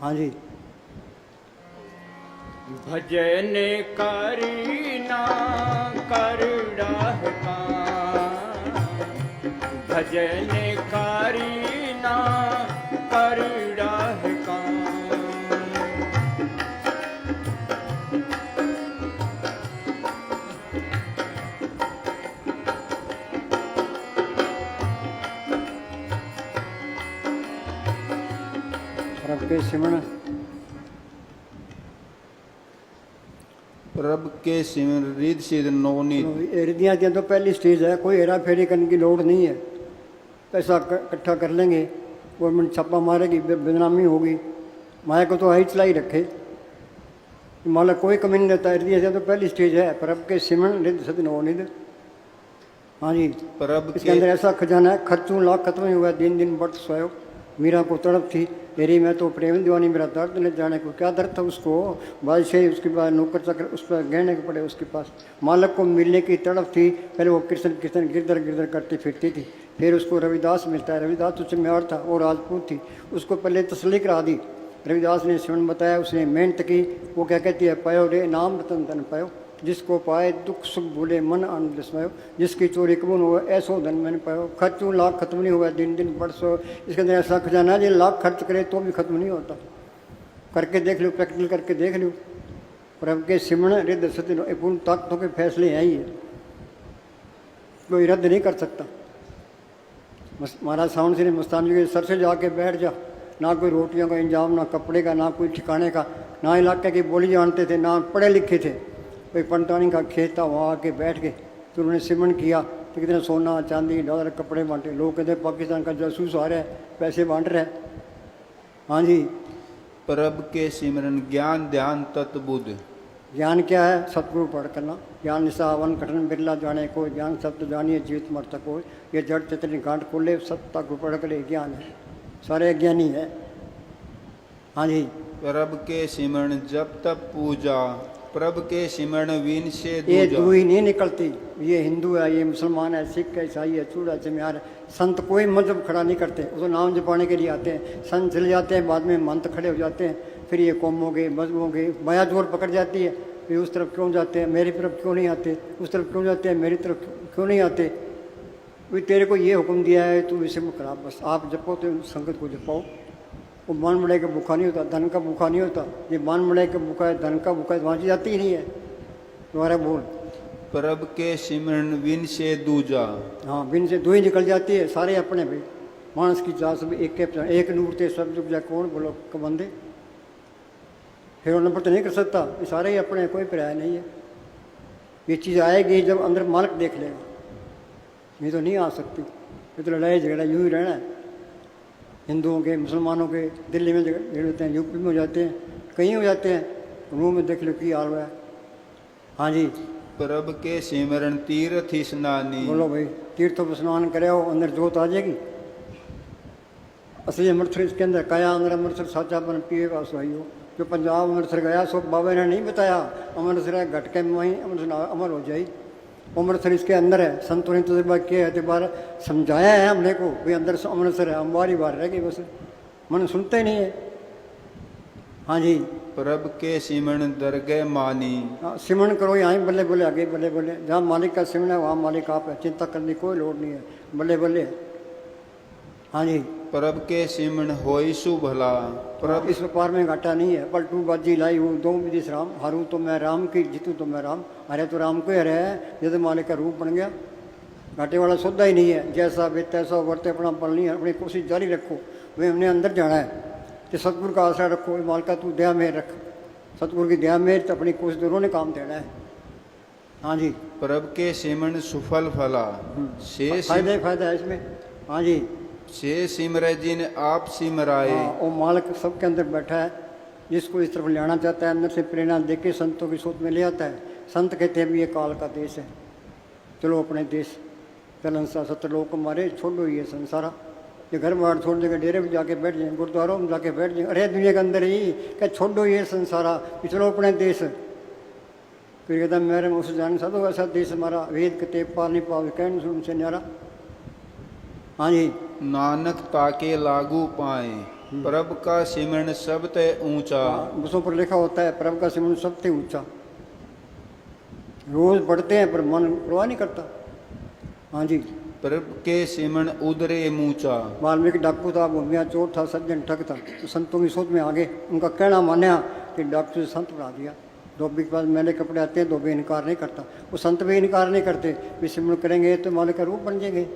हाँ जी। भजन करी ना कर डाहका, भजन करी ना कर डाहका। रब के सिमरण, रब के सिमर रिद सिद नौनीत। हृदय की तो पहली स्टेज है, कोई हेरा फेरी करने की लोड़ नहीं है। पैसा इकट्ठा कर लेंगे, गवर्नमेंट छापा मारेगी, बदनामी होगी, माया को तो आई चलाई रखे, मालक कोई कमी नहीं देता। हृदय से तो पहली स्टेज है, प्रभ के सिमरण रिद सिद नौनीत। हाँ जी। प्रभ इसके अंदर ऐसा खजाना है, खर्चूं लाख खत्म ही हुआ, दिन दिन बढ़ सोयो। मीरा को तड़प थी, तेरी मैं तो प्रेम दीवानी, मेरा दर्द न जाने को। क्या दर्द था उसको, बादशाही, उसके बाद नौकर चाकर उस पर गहने के पड़े उसके पास। मालक को मिलने की तड़प थी, पहले वो कृष्ण कृष्ण गिरधर गिरधर करती फिरती थी। फिर उसको रविदास मिलता है, रविदास उससे म्यार था, वो राजपूत थी, उसको पहले तसल्ली करा दी। रविदास ने सिमरन बताया, उसने मेहनत की। वो क्या कहती है, पायो रे नाम रतन धन पायो, जिसको पाए दुख सुख भूले मन आनंद स्मयो, जिसकी चोरी कबून हुआ ऐसो धन मैंने पायो। खर्चों लाख खत्म नहीं हुआ, दिन दिन बढ़ सो। इसके अंदर ऐसा खजाना है, जो लाख खर्च करे तो भी खत्म नहीं होता। करके देख लो, प्रैक्टिकल करके देख लो। प्रभु के सिमरण रिद सत्य पूर्ण ताकतों के फैसले हैं ही है, कोई रद्द नहीं कर सकता। महाराज सावन सिंह मस्तान जी के सर से जाके बैठ जा, ना कोई रोटियों का इंतजाम, ना कपड़े का, ना कोई ठिकाने का, ना इलाके की बोली जानते थे, ना पढ़े लिखे थे। कोई पंटानी का खेत था, वहाँ आके बैठ के तो उन्होंने सिमरन किया, तो कितना सोना चांदी डॉलर कपड़े बांटे। लोग कहते पाकिस्तान का जासूस आ रहा है, पैसे बांट रहा है। हाँ जी। प्रभ के सिमरन ज्ञान ध्यान तत्बुद्ध। ज्ञान क्या है, सतगुरु पढ़ करना। ज्ञान निशा वन कठिन बिरला जाने को, ज्ञान सत्य जानिए जीवित मर तको। ये जड़ चेतन गांठ खोले, सत्ता को पढ़ कर ज्ञान है, सारे ज्ञानी है। हाँ जी। प्रभ के सिमरन जब तब पूजा, प्रभ के सिमरन वीन से ये दूजा। दू ही नहीं निकलती, ये हिंदू है, ये मुसलमान है, सिख है, ईसाई है, चूड़ा चमियार है। संत कोई मजहब खड़ा नहीं करते, वो तो नाम जपाने के लिए आते हैं। संत चले जाते हैं, बाद में मंत खड़े हो जाते हैं। फिर ये कौमों के मजहबों के माया जोर पकड़ जाती है, वे उस तरफ क्यों जाते हैं, मेरी तरफ क्यों नहीं आते, उस तरफ क्यों जाते हैं, मेरी तरफ क्यों नहीं आते। वे तेरे को ये हुक्म दिया है, तू इसे मत करा, बस आप जपो तो संगत को जपाओ। वो मान मड़े का भूखा नहीं होता, धन का भूखा नहीं होता। ये मान मड़े का भूखा है, धन का भूखा है, वहाँ जाती ही नहीं है। तुम्हारा बोल। प्रभ के सिमरन विन से दूजा। हाँ, बिन से दो ही निकल जाती है, सारे अपने भाई। मानस की जात सब एक नूर थे, सब जुग जा कौन बोलो कबंदे। फिर वो नंबर तो नहीं कर सकता, ये सारे ही अपने, कोई पराया नहीं है। ये चीज़ आएगी जब अंदर मालिक देख लेगा, ये तो नहीं आ सकती। ये तो लड़ाई झगड़ा यूँ ही रहना है। हिंदुओं के, मुसलमानों के दिल्ली में झगड़े होते हैं, यूपी में हो जाते हैं, कहीं हो जाते हैं, रूम में देख लो की हाल हुआ है। हाँ जी। प्रभ के सिमरन तीर्थ स्नानी। बोलो भाई, तीर्थों पर स्नान करे हो, अंदर जोत आ जाएगी। असली अमृतसर इसके अंदर काया अंदर अमृतसर साचा बन पिएगा सही हो। जो पंजाब अमृतसर गया सो बाबा ने नहीं बताया, अमृतसर है घट के वहीं अमृतसर अमर हो जाए। अमृतसर इसके अंदर है, संतों ने तजुर्बा किया है, बार समझाया है हमने को भाई अंदर अमृतसर है, हम बारी बार रह गई बस, मन सुनते ही नहीं है। हाँ जी। प्रभ के सिमरन दरगह मानी। हाँ, सिमरन करो, यहाँ बल्ले बल्ले आगे बल्ले बल्ले, जहाँ मालिक का सिमरन है वहाँ मालिक आप है, चिंता करने की कोई लोड़ नहीं है, बल्ले बल्ले। हाँ जी। प्रभ के सिमरन होइसु भला। प्रभ इस व्यापार में घाटा नहीं है। पलटू बाजी लाई हूँ दो विदिश राम, हारू तो मैं राम की, जीतू तो मैं राम। हरे तो राम को ही हरे है, जैसे मालिक का रूप बन गया। घाटे वाला सौदा ही नहीं है। जैसा वे तैसा वर्ते, अपना बल नहीं है, अपनी कोशिश जारी रखो। वे हमने अंदर जाना है, कि सतगुरु का आसरा रखो, मालिका तू दया में रख, सतगुरु की दया में तो अपनी कोशिश दोनों ने काम देना है। हाँ जी, प्रभ के सिमरन सुफल फला से फायदा ही फायदा है इसमें। हाँ जी, से सिमरे जिन आप सिमराए। हाँ, वो मालिक सबके अंदर बैठा है, जिसको इस तरफ ले आना चाहता है अंदर से प्रेरणा देके संतों की सोच में ले आता है। संत कहते हैं भी ये काल का देश है, चलो अपने देश चलन सा सतलोक हमारे छोड़ो ये संसारा। ये घर बार छोड़ देंगे, डेरे में जाके बैठ जाएंगे, गुरुद्वारों में जाके बैठ जाएंगे, अरे दुनिया के अंदर ही क्या छोड़ो ये संसारा, चलो अपने देश। फिर कहता मेरे मुझसे जान साधो ऐसा देश हमारा, वेद कते पार नहीं पावे कहन सुन से न्यारा। हाँ जी, नानक ताके लागू पाए प्रभ का सिमरन सब ते ऊंचा। बसों पर लिखा होता है प्रभु का सिमरन सबसे ऊंचा। रोज पढ़ते हैं पर मन परवाह नहीं करता। हाँ जी, प्रभ के सिमरन उदरे मूचा। वाल्मीकि डाकू था, भूमिया चोर था, सज्जन ठग था, तो संतों की सोच में आगे उनका कहना मान्या कि डाकू से संत बना दिया। धोबी के पास मैले कपड़े आते हैं, धोबी इनकार नहीं करता, वो संत भी इनकार नहीं करते, भी सिमरन करेंगे तो मालिक का रूप बन जाएंगे।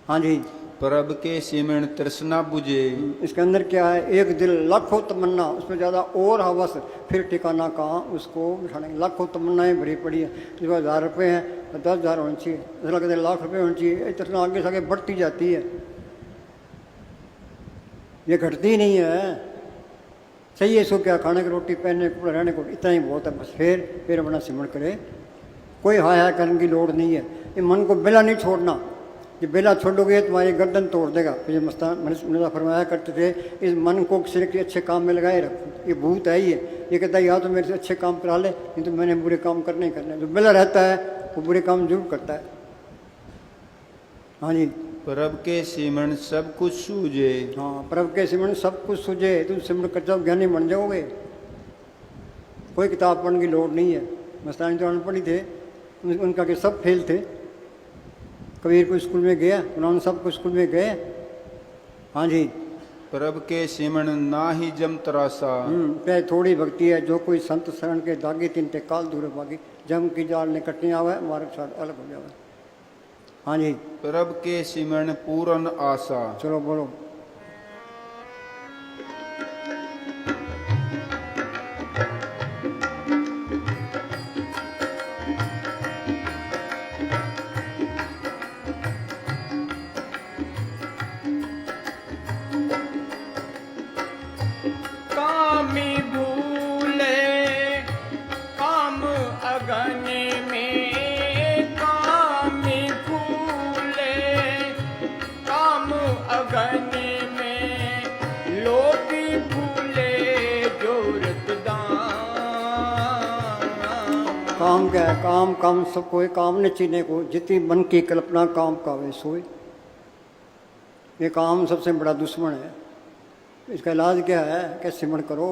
हाँ जी, प्रभ के सिमरन तृष्णा बुझे। इसके अंदर क्या है, एक दिल लाखों तमन्ना, उसमें ज़्यादा और हवस, फिर ठिकाना कहाँ उसको बिठाने। लाखों तमन्नाएं भरी पड़ी है, जिसको 1000 रुपये हैं 10,000 होने चाहिए, ऐसा कहते लाख रुपये होने चाहिए, इतना आगे से आगे बढ़ती जाती है, ये घटती ही नहीं है। सही है, इसको क्या खाने की रोटी, पहनने को, रहने को, इतना ही बहुत है बस। फिर अपना सिमरन करे, कोई हाय हाय करने की लोड़ नहीं है। ये मन को बेला नहीं छोड़ना, ये बेला छोड़ोगे तुम्हारी गर्दन तोड़ देगा। ये मस्तान फरमाया करते थे, इस मन को सिर के अच्छे काम में लगाए रखो, ये भूत है ये कहता है या तो मेरे से अच्छे काम करा ले, नहीं तो मैंने बुरे काम करने ही करने। जो बेला रहता है वो बुरे काम जरूर करता है। हाँ जी, प्रभ के सिमरन सब कुछ सूझे। हाँ, प्रभु के सिमरन सब कुछ सूझे, तुम सिमरन कर जाओ ज्ञानी बन जाओगे, कोई किताब पढ़ने की लोड़ नहीं है। मस्तानी जो अनपढ़ी थे उनका के सब फेल थे। कबीर को स्कूल में गया, उन्होंने सबको स्कूल में गए। हाँ जी, प्रभ के सिमरन ना ही जम तरासा। पे थोड़ी भक्ति है, जो कोई संत शरण के दागी तीन ते काल दूर भागी, जम की जाल ने कटनी आवे मार्ग साथ अलग हो जावे। हाँ जी, प्रभ के सिमरन पूर्ण आशा। चलो बोलो। कामी भूले काम अगन में, कामी भूले काम अगन में, लोग भूले जोरत दान। काम क्या है, काम काम सब कोई काम न चीने को, जितनी मन की कल्पना काम का वे सोए। ये काम सबसे बड़ा दुश्मन है। इसका इलाज क्या है कि सिमरन करो,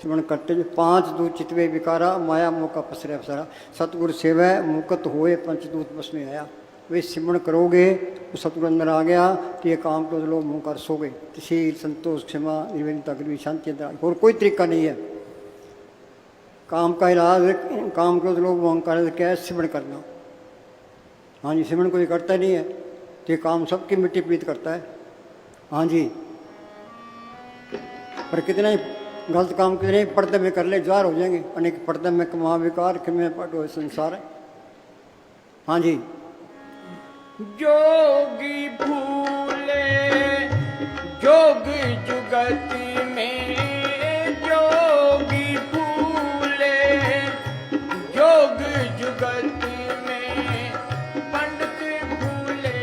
सिमरन करते जो 5 दूत चितवे विकारा, माया मोह का पसरे अवसरा, सतगुरु सेवा मुकत होए पंचदूत बस में आया। वे सिमरन करोगे तो सतगुरु अंदर आ गया कि ये काम तो लोग मुँह कर सोगे। शील संतोष क्षमा निर्विघ्नता गरीबी शांति और कोई तरीका नहीं है। काम का इलाज, काम को लोग मुँह कर क्या है, सिमरन करना। हाँ जी, सिमरन कोई करता नहीं है तो ये काम सबकी मिट्टी पीत करता है। हाँ जी, पर कितने ही गलत काम कितने ही पर्दे में कर ले जार हो जाएंगे। अनेक पर्दे में कमा विकार कि में पटो संसार है। हाँ जी, जोगी भूले जोग जुगति में, जोगी भूले जोग जुगति में, पंडित भूले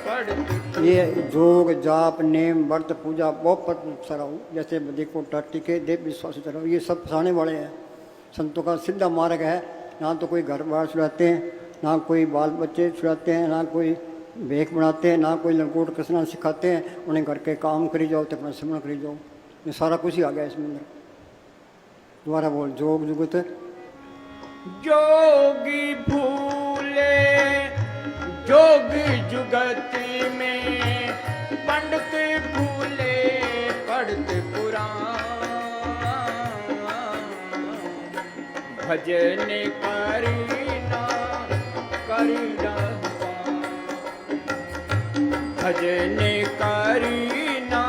पढ़त। ये जोग जाप नेम व्रत पूजा बहुत सराहू, जैसे देखो टीके देव विश्वास चलाओ, ये सब फसाने वाले हैं। संतों का सीधा मार्ग है, ना तो कोई घर बार छुड़ाते हैं, ना कोई बाल बच्चे छुड़ाते हैं, ना कोई भेख बनाते हैं, ना कोई लंगोट कसना सिखाते हैं। उन्हें घर के काम करी जाओ तो अपना सिमरन करी जाओ, ये सारा कुछ ही आ गया इसमें अंदर। दोबारा बोल, जोग जुगत जोगी भूले जोग जुगति में, पंडित भूले पढ़त पुराण। भजन करीना करीना, भजन करीना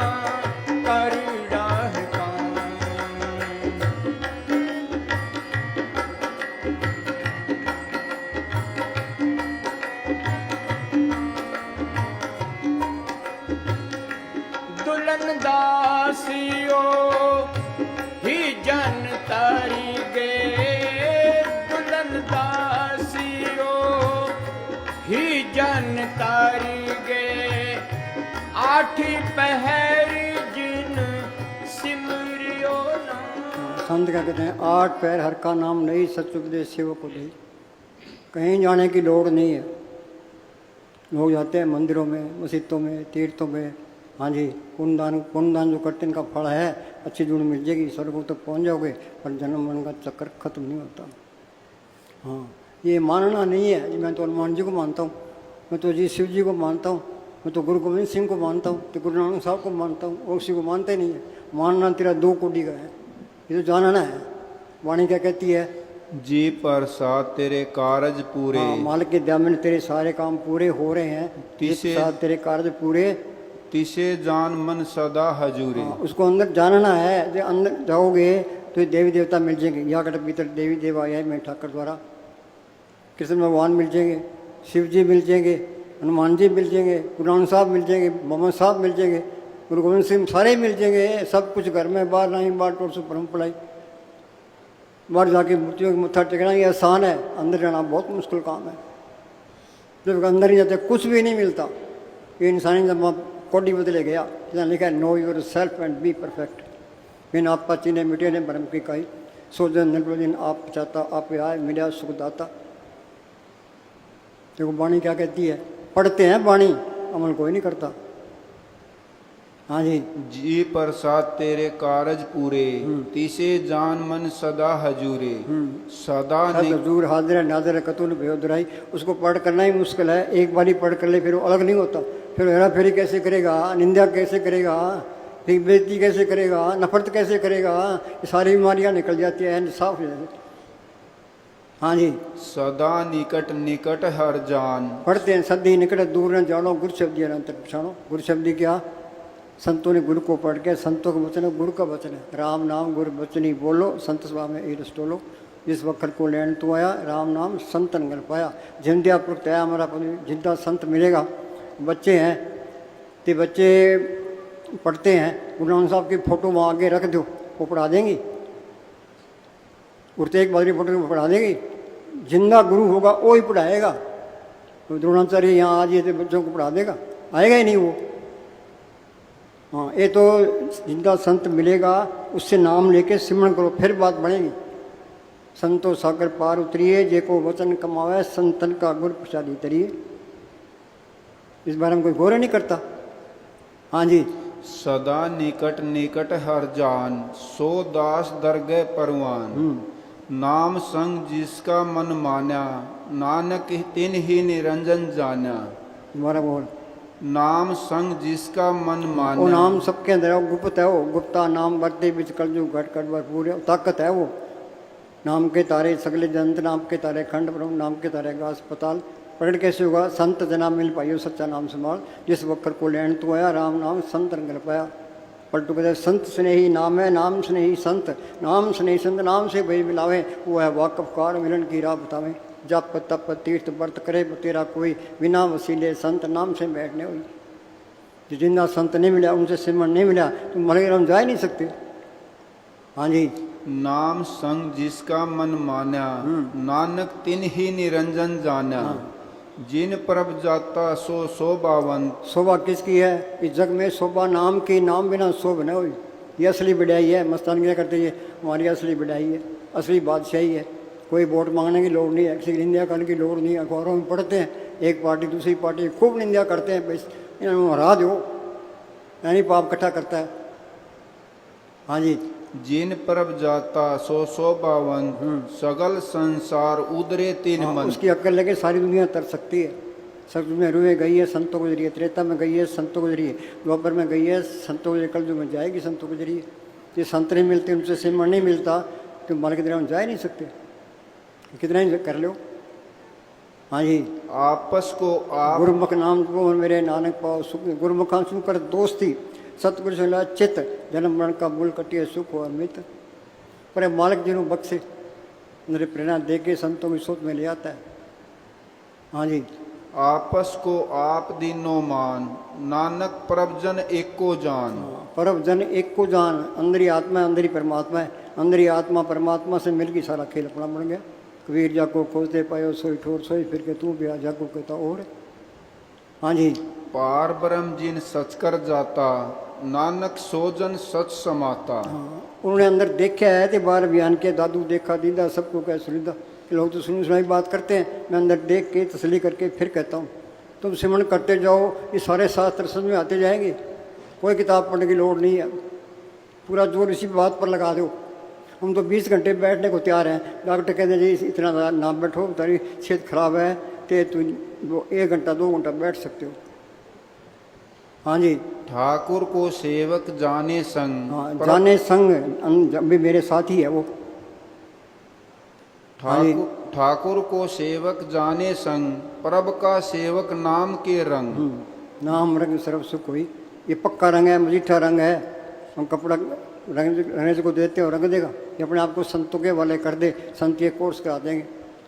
करीना, जन तारी गे दुल्हन दासियो ही जन तारी गे आठी पहरी जिन सिमरियो नाम। संत क्या कहते हैं, 8 पैर हर का नाम नहीं, सच उपदेश सेवक को दे। कहीं जाने की लोड़ नहीं है। लोग जाते हैं मंदिरों में, मस्जिदों में, तीर्थों में, हाँ जी, पुण्यदान जो करते हैं इनका फल है, अच्छी जुड़ मिल जाएगी, स्वर्ग तक पहुँच जाओगे, पर जन्म मरण का चक्कर खत्म नहीं होता। हाँ, ये मानना नहीं है, मैं तो हनुमान जी को मानता हूँ, मैं तो जी शिव जी को मानता हूँ, मैं तो गुरु गोविंद सिंह को मानता हूँ, तो गुरु नानक साहब को मानता हूँ, और किसी को मानते नहीं है। मानना तेरा 2 कोटि का है, ये तो जानना है। वाणी क्या कहती है, जी प्रसाद तेरे कारज पूरे। हाँ, मालिक के दया में तेरे सारे काम पूरे हो रहे हैं, तीसरे- साथ तेरे कार्य पूरे। तिसे जान मन सदा हजूरे। हाँ, उसको अंदर जानना है। जब अंदर जाओगे तो देवी देवता मिल जाएंगे, या कट भीतर देवी देव आया है मैं ठाकर द्वारा, कृष्ण भगवान मिल जाएंगे, शिव जी मिल जाएंगे, हनुमान जी मिल जाएंगे, गुरु नानक साहब मिल जाएंगे, मोहम्मद साहब मिल जाएंगे, गुरु गोविंद सिंह सारे मिल जाएंगे। सब कुछ घर में, बाहर नहीं, बाहर टोर से परम पढ़ाई, बाहर जाके मूर्तियों के मत्था टेकना ये आसान है, अंदर जाना बहुत मुश्किल काम है। जब अंदर ही जाते कुछ भी नहीं मिलता। ये इंसानी जब कोडी बदले गया, जहाँ लिखा है know yourself and be perfect. बिन आप पची ने मिटे ने भरम की कही, सो जन निर्वजन आप चाहता आप आए मिला सुखदाता। देखो वाणी क्या कहती है, पढ़ते हैं वाणी, अमल कोई नहीं करता। हाँ जी, जी प्रसाद तेरे कारज पूरे। तिसे जान मन सदा हजूरे। सदा नि- हजूर हाजिर नाजर कतुल बेदराई। उसको पढ़ करना ही मुश्किल है, एक बार ही पढ़ कर ले फिर वो अलग नहीं होता। फिर हेरा फेरी कैसे करेगा, निंदा कैसे करेगा, फिर बेइज्जती कैसे करेगा, नफरत कैसे करेगा, ये सारी बीमारियां निकल जाती है, साफ हो जाती है। हाँ जी, सदा निकट निकट हर जान। पढ़ते हैं सदी निकट दूर न जानो, गुरु शब्दी अंतर पछाणो। गुरु शब्दी क्या, संतों ने गुरु को पढ़ के, संतों का वचन है, गुरु का वचन है। राम नाम गुरु वचनी बोलो, संत सभा में ए रस टोलो। जिस वक्त को लेन तू आया, राम नाम संतन गल पाया। जिंदा पुरख आया हमारा जिंदा संत मिलेगा। बच्चे हैं तो बच्चे पढ़ते हैं, गुरु नानक साहब की फ़ोटो वहाँ आगे रख दो, वो पढ़ा देंगी। उड़ते एक बादरी फोटो पढ़ा देंगी। जिंदा गुरु होगा वो ही पढ़ाएगा। तो द्रोणाचार्य यहाँ आज ये तो बच्चों को पढ़ा देगा, आएगा ही नहीं वो। हाँ, ये तो जिंदा संत मिलेगा, उससे नाम लेके सिमरन करो, फिर बात बढ़ेगी। संतो सागर पार उतरिए, जे को वचन कमावे, संतन का गुर प्रसादी तरिए। इस बारे में कोई गौर नहीं करता। हाँ जी, सदा निकट निकट हर जान। सो दास दरगह परवान। नाम संग जिसका मन मान्या। नानक तिन ही निरंजन जान्या। दोबारा बोल। नाम संग जिसका मन वो मान्या। नाम सबके अंदर है, वो गुप्त है, वो गुप्ता नाम बढ़ते बीच कल जो घट कट बार पूरे ताकत है वो। नाम के तारे सगले जंत, नाम के तारे खंड ब्रह्म, नाम के तारे गास पताल। प्रकट कैसे होगा, संत जना मिल पाइयो सच्चा नाम संभाल। जिस वक्त को लेन तू आया, राम नाम संत रंग पाया। पलटू कहते संत स्नेही नाम है, नाम स्नेही संत। नाम स्नेही संत, नाम से भई मिलावे, वो है वाकफकार मिलन की राह बतावे। जप तप तीर्थ व्रत करे तेरा कोई, बिना वसीले संत नाम से बैठने हुई। जो जिंदा संत नहीं मिला, उनसे सिमरन नहीं मिला, तुम मरे हम जा ही नहीं सकते। हाँ जी, नाम संग जिसका मन मान्या। नानक तिन ही निरंजन जान्या। जिन प्रभ जाता सो शोभावंत। शोभा किसकी है, इस जग में शोभा नाम की, नाम बिना शोभ न हुई। ये असली बढ़ाई है। मस्तान क्या करते हैं, हमारी असली बढ़ाई है, असली बादशाही है। कोई वोट मांगने की लोड़ नहीं है, किसी की निंदा करने की लोड़ नहीं है। अखबारों में पढ़ते हैं, एक पार्टी दूसरी पार्टी खूब निंदा करते हैं, बस इन्होंने हरा दो, यानी पाप इकट्ठा करता है। हाँ जी, जिन प्रभ जाता सो शोभावंत। सगल संसार उदरे तीन हाँ, मन। उसकी अक्ल लगे सारी दुनिया तर सकती है। सब दुनिया रुए गई है संतों के जरिए, त्रेता में गई है संतों के जरिए, द्वापर में गई है संतों के जरिए, कल जो में जाएगी संतों के जरिए। ये संत नहीं मिलते, उनसे सिमरन नहीं मिलता, तो माल के तरह जा ही नहीं सकते, कितना ही कर लो। हाँ जी, आपस को आप। गुरुमुख नाम को मेरे नानक पाओ सुख। गुरुमुखा सुनकर दोस्ती, सतगुरु से ला चित, जन्म मरण का मूल कटिए सुख और मित। पर मालिक जिन्हों बख्शे, मेरे प्रेरणा दे के संतों की सोच में ले आता है। हाँ जी, आपस को आप दीनो मान, नानक प्रभ जन एको जान। परब जन एक को जान, अंदर ही आत्मा है, अंदर ही परमात्मा है, अंदर ही आत्मा परमात्मा से मिलकर सारा खेल अपना बन गया। कबीर जाको खोजते पायो सोई ठोर, सोई फिर के तू भी आ जाको कहता और। हाँ जी, पार ब्रह्म जिन सच कर जाता, नानक सोजन सच समाता। हाँ, उन्होंने अंदर देखा है तो बाहर बयान किया, दादू देखा दीदा सबको कह सुनिदा। लोग तो सुनी सुनाई बात करते हैं, मैं अंदर देख के तसली करके फिर कहता हूँ तुम सिमरन करते जाओ, ये सारे शास्त्र समझ में आते जाएंगे, कोई किताब पढ़ने की लोड़ नहीं है, पूरा जोर इसी बात पर लगा दो। हम तो 20 घंटे बैठने को तैयार हैं, डॉक्टर कहते हैं जी इतना ना बैठो, तुम्हारी सेहत खराब है, तो तुम 1 घंटा 2 घंटा बैठ सकते हो। हाँ जी, ठाकुर को सेवक जाने संग, हाँ जाने संग, जब भी मेरे साथी है वो। ठाकुर को सेवक जाने संग, प्रभ का सेवक नाम के रंग। नाम रंग सर्व सुख हुई, ये पक्का रंग है, मजीठा रंग है। हम कपड़ा रंगने को देते हो रंग देगा, ये अपने आप को संतों के वाले कर दे, संत ये कोर्स करा देंगे।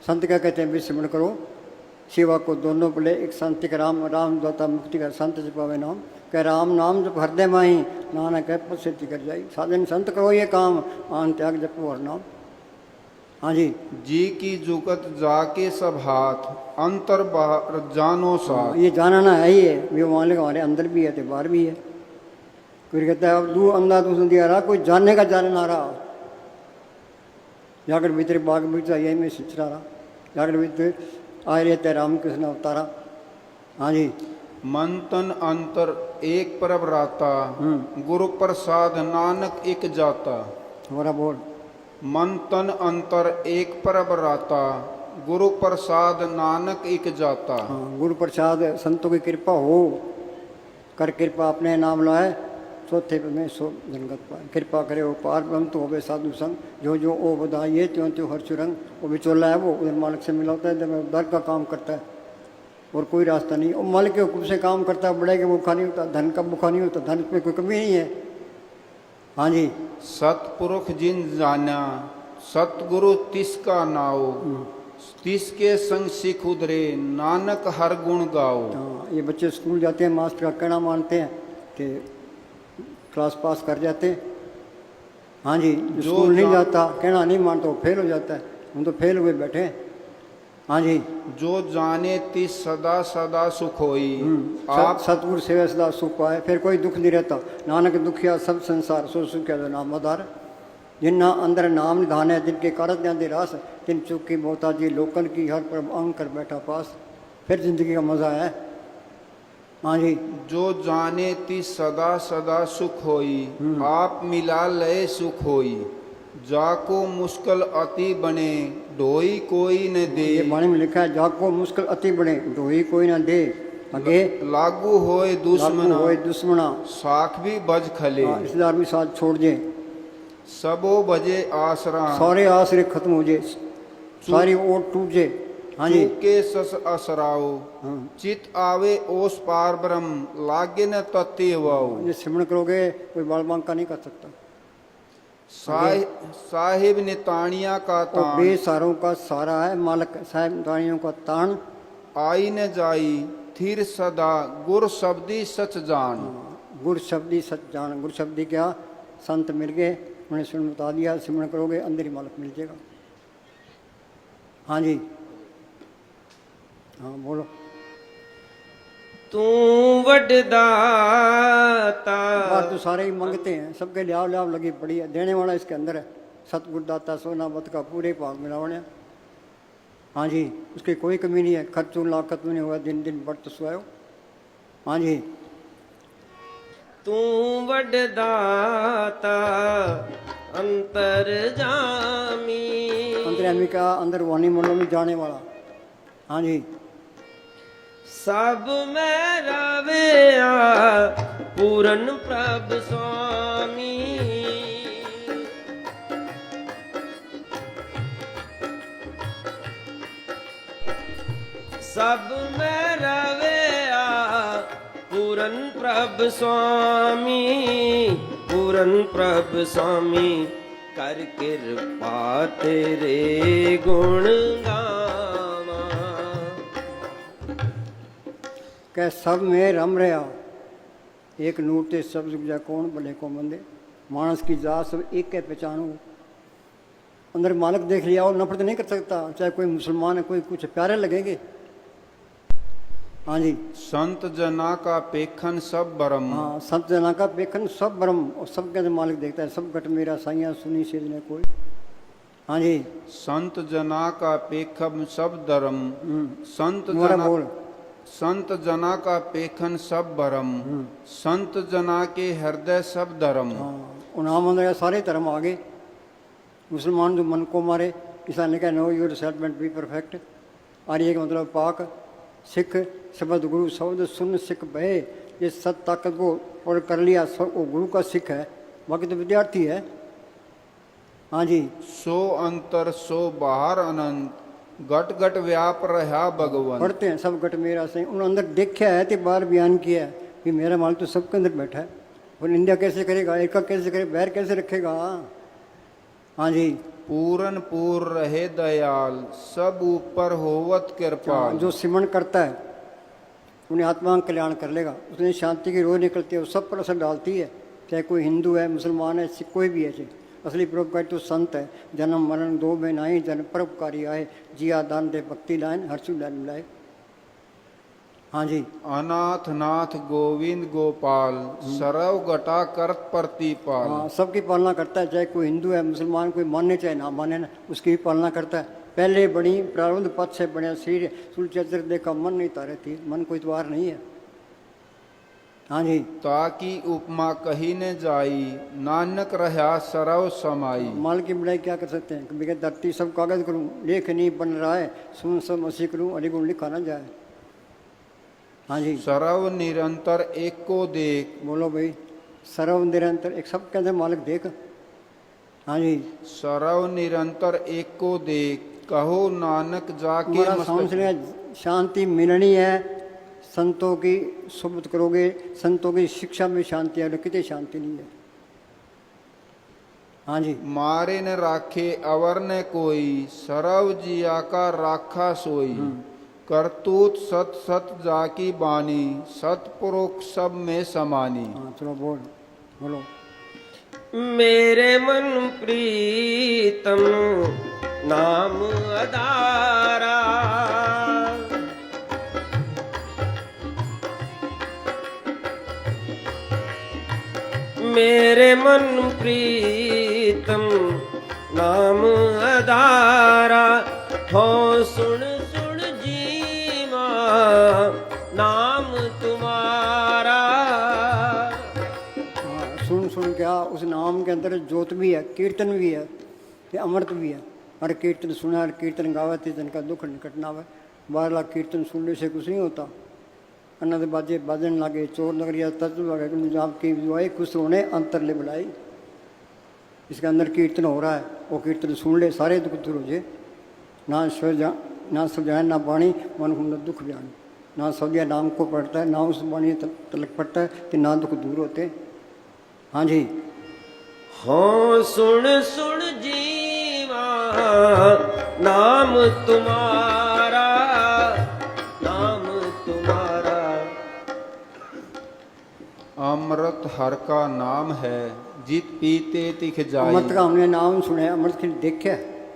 संत क्या कहते हैं, विस्मरण करो सेवा को दोनों बोले, एक संत के राम राम दाता मुक्ति कर, संत जपावे नाम कह राम नाम जब हृदय माही, नानक है पद सिद्धि कर जाई। साधन संत करो ये काम, आन त्याग जपो हर नाम। हाँ जी, जी की जुगत जाके सब हाथ, अंतर बाहर जानो साथ। ये जानना है ही है, वो मालिक हमारे अंदर भी है तो बाहर भी है। कोई कहता है अब दू अंधा तू दिया रहा, कोई जानने का जान ना रहा, जाकर भीतर बाग बगीचा यही में सिंचरा रहा, जाकर भीतर आए रहते राम कृष्ण अवतारा। हाँ जी, मन तन अंतर एक परब राता, गुरु प्रसाद नानक एक जाता। हमारा बोल, मन तन अंतर एक परब राता, गुरु प्रसाद नानक एक जाता। हाँ, गुरु प्रसाद संतों की कृपा हो, कर कृपा अपने नाम लाए, चौथे में सो जनगत पाए। कृपा करे वो पार ब्रह्म तो होवे साधु संग, जो जो ओ बधाइए त्यों त्यों हर चुरंग। वो बिचौला है, वो उधर मालिक से मिला होता है, इधर उधर का काम करता है और कोई रास्ता नहीं। और मालिक के हुक्म से काम करता है, बड़े के भूखा नहीं होता, धन का भूखा नहीं होता, धन में कोई कमी नहीं है। हाँ जी, सतपुरुष जिन जाना, सतगुरु तिसका नाओ, तिसके संग सिख उधरे, नानक हर गुण गाओ। हाँ, ये बच्चे स्कूल जाते हैं, मास्टर का कहना मानते हैं कि क्लास पास कर जाते हैं। हाँ जी, जो स्कूल नहीं जाता, कहना नहीं मानता, वो फेल हो जाता है। हम तो फेल हुए बैठे हैं। हाँ जी, जो जाने तिस सदा सदा सुख होई। आप सतगुरु सेवा सदा सुख पाए, फिर कोई दुख नहीं रहता। नानक दुखिया सब संसार, सो सुखिया जो नाम आधार। जिन्ना अंदर नाम निधान है, जिनके कारत दे रास, जिन चुक की मोहताजी लोकन की, हर पर अंग कर बैठा पास, फिर जिंदगी का मजा है। हाँ जी, जो जाने तिस सदा सदा सुख होई, आप मिला लय सुख होई। जाको मुश्किल अति बने, ढोई कोई न दे। ये वाणी में लिखा है, जाको मुश्किल अति बने, ढोई कोई ना दे। आगे लागू होए दुश्मना, होए दुश्मना, साख भी बज खले। रिश्तेदार भी साथ छोड़ दे, सबो बजे आसरा, सारे आसरे खत्म हो जाए, सारी ओट टूट जाए। हाँ जी, के सस असराओ, हाँ, चित आवे ओस पार ब्रह्म, लागे न तत्ते वाओ। ये सिमरण करोगे कोई बाल बांका नहीं कर सकता। साहिब ने तानिया का और तान, बेसारों का सारा है मालिक, साहिब दानियों का तान। आई न जाई थिर सदा, गुर शब्दी सच जान। गुर शब्दी सच जान। गुर शब्दी क्या, संत मिल गए, उन्हें सुन बता दिया, सिमरण करोगे अंदर ही मालिक मिल जाएगा। हाँ जी, हाँ बोलो। तू वडदाता। बात तो सारे ही मांगते हैं, सबके लियाव लियाव लगी पड़ी है, देने वाला इसके अंदर है। सतगुरु दाता सोना बत का पूरे भाग मिलावने। हाँ जी, उसकी कोई कमी नहीं है, खर्चू लाकत में नहीं हुआ, दिन दिन बढ़त सुहायो। हाँ जी, तू वडदाता अंतर जामी। अंतर्यामी का अंदर वाणी मंडल में जाने वाला। हाँ जी, सब में रविया पूरन प्रभ स्वामी। सब में रविया पूरन प्रभ स्वामी, पूरन प्रभ स्वामी। कर कृपा तेरे गुण गावा। कह सब में रम रहा, एक नूर ते सब जुग जा कौन भले को मंदे। मानस की जात सब एक के पहचानो। अंदर मालिक देख लिया और नफरत नहीं कर सकता, चाहे कोई मुसलमान है कोई कुछ, प्यारे लगेंगे। हाँ जी, संत जना का पेखन सब बरम। हाँ, संत जना का पेखन सब ब्रह्म, और सबके अंदर मालिक देखता है। सब घट मेरा साइया सुनी सेज ने कोई। हाँ जी, संत जना का पेखम सब धर्म। संत मोरा जना बोल। संत जना का पेखन सब बरम। संत जना के हृदय सब धर्म। हाँ, नाम अंदर सारे धर्म आ गए। मुसलमान जो मन को मारे, ईसा ने कहा know yourself and be perfect. आर्य का मतलब पाक। सिख शब्द गुरु शब्द सुन सिख भय, ये सत ताकत को और कर लिया, वो गुरु का सिख है, बाकी तो विद्यार्थी है। हाँ जी, सो अंतर सो बाहर अनंत, घट घट व्याप रहा भगवान। पढ़ते हैं सब घट मेरा से, उन्होंने अंदर देखा है तो बाहर बयान किया है कि मेरा माल तो सबके अंदर बैठा है। और निंदा कैसे करेगा, एका कैसे करे, बैर कैसे रखेगा। हाँ जी, पूरन पूर रहे दयाल, सब ऊपर होवत कृपाल। जो सिमरण करता है उन्हें आत्मा का कल्याण कर लेगा। उसने शांति की रोज निकलती है, वो सब पर असर डालती है, चाहे कोई हिंदू है, मुसलमान है, सिख कोई भी है। चाहे असली परोपकारी तो संत है। जन्म मरण दो में नाई, जन्म परोपकारी आए, जिया दान दे भक्ति लाइन, हर्षु लाइन मिलाए। हाँ जी, अनाथ नाथ गोविंद गोपाल, सरव घटा करत प्रतिपाल। हाँ, सबकी पालना करता है, चाहे कोई हिंदू है, मुसलमान, कोई माने चाहे ना माने ना, उसकी भी पालना करता है। पहले बड़ी प्रारंभ पद से बने शरीर, सुलचर देखा मन नहीं तारे थी, मन कोई द्वार नहीं है। हाँ जी, ताकि उपमा कही न जाई, नानक रहा सरव समाई। माल की बड़ाई क्या कर सकते हैं। कभी धरती सब कागज करूं, लेख नहीं बन रहा है, सुन सब मसी करूं, अलिगुण लिखा ना जाए। हाँ जी, सरव निरंतर एक को देख। बोलो भाई, सर्व निरंतर एक सबके अंदर मालिक देख। हाँ जी, सरव निरंतर एक को देख, कहो नानक जाके हमारा मस्तक। सांस लिया, शांति मिलनी है। संतों की सुबत करोगे, संतों की शिक्षा में शांति है, कितनी शांति नहीं है। हाँ जी, मारे न राखे अवर न कोई, सरव जिया का राखा सोई। करतूत सत सत जाकी बानी, सतपुरुष सब में समानी। हाँ चलो बोल, बोलो। मेरे मन प्रीतम नाम अदारा, मेरे मन प्रीतम नाम अदारा, हो सुन सुन जीवा नाम तुम्हारा। हाँ, सुन सुन क्या, उस नाम के अंदर ज्योत भी है, कीर्तन भी है, ते अमृत भी है। हर कीर्तन सुना, हर कीर्तन गावत जिनका दुख निकट ना आवे। 12 लाख कीर्तन सुनने से कुछ नहीं होता। अन्नद बाजे बाजन लागे, चोर नगरिया तत्व लगे, आपकी दुआई खुश होने अंतर ले बुलाई। इसके अंदर कीर्तन हो रहा है, वो कीर्तन सुन ले, सारे दुख दूर हो जाए। ना सुजाए ना बाणी, मन हुन दुख जाने। ना सौदिया नाम को पढ़ता है, ना उस बाणी तलक पड़ता है, तो ना दुख दूर होते। हाँ जी, हो सुन सुन जीवा नाम तुम्हारा, नाम तुम्हारा। अमृत हर का नाम है, जित पीते तिख जाई। अमृत का हमने नाम सुना, अमृत के देखा,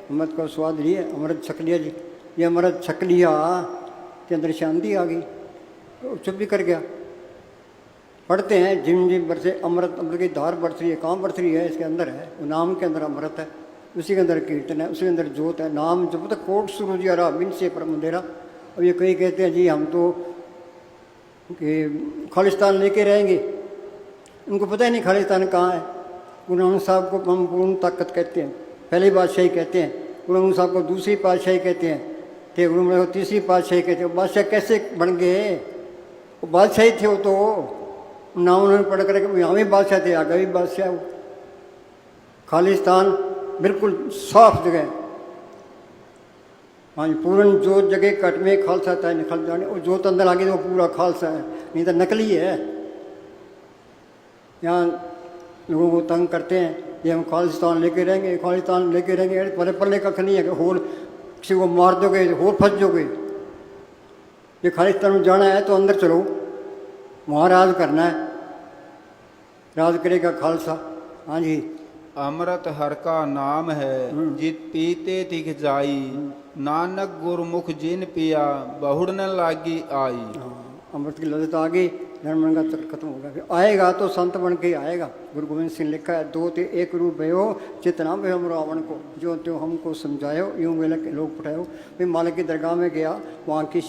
अमृत का स्वाद लिया, अमृत छक लिया जी। ये अमृत छक लिया के अंदर शांति आ गई, तो चुप भी कर गया। पढ़ते हैं जिम जिम बरसे अमृत, अमृत की धार बरस रही है, कहाँ बरस रही है, इसके अंदर है। वो नाम के अंदर अमृत है, उसी के अंदर कीर्तन है, उसी के अंदर जोत है। नाम जब तक कोट सूरज यारा बिन से परम अंधेरा। अब ये कई कहते हैं जी हम तो कि खालिस्तान लेके रहेंगे, उनको पता ही नहीं खालिस्तान कहाँ है। गुरु नानक साहब को हम पूर्ण ताकत कहते हैं, पहली बादशाही कहते हैं। गुरु नानक साहब को दूसरी पातशाही कहते हैं, थे गुरु नानक को तीसरी पातशाही कहते हैं। बादशाह कैसे बन गए, वो बादशाही थे। वो तो नाम उन्होंने पढ़ कर यहाँ भी बादशाह थे, आगे भी बादशाह। वो खालिस्तान बिल्कुल साफ जगह। हाँ जी, पूर्ण जोत जगह कट में खालसा था निकल जाने, और जोत अंदर आ गई तो वो पूरा खालसा है, नहीं तो नकली है। यहाँ लोगों को तंग करते हैं, ये हम खालिस्तान लेके रहेंगे, खालिस्तान लेके रहेंगे, पले पल्ले कख नहीं है कि होर किसी को मार दोगे, होर फंस जाओगे। ये खालिस्तान में जाना है तो अंदर चलो, वहाँ राज करना है, राज करेगा खालसा। हाँ जी। अमृत हर का नाम है, जित पीते तिख जाई, नानक गुरमुख जिन पिया, बहुड़ न लागी आई। हाँ, अमृत की लज्जत आ गई, जन्म मरण का चक्र खत्म होगा। फिर आएगा तो संत बन के ही आएगा। गुरु गोविंद सिंह लिखा है, दो ते एक रूप भयो, चितना भयो हम रावण को, जो त्यों हमको समझायो, यूं वेला के लोग पठायो। फिर मालिक की दरगाह में गया, वहाँ की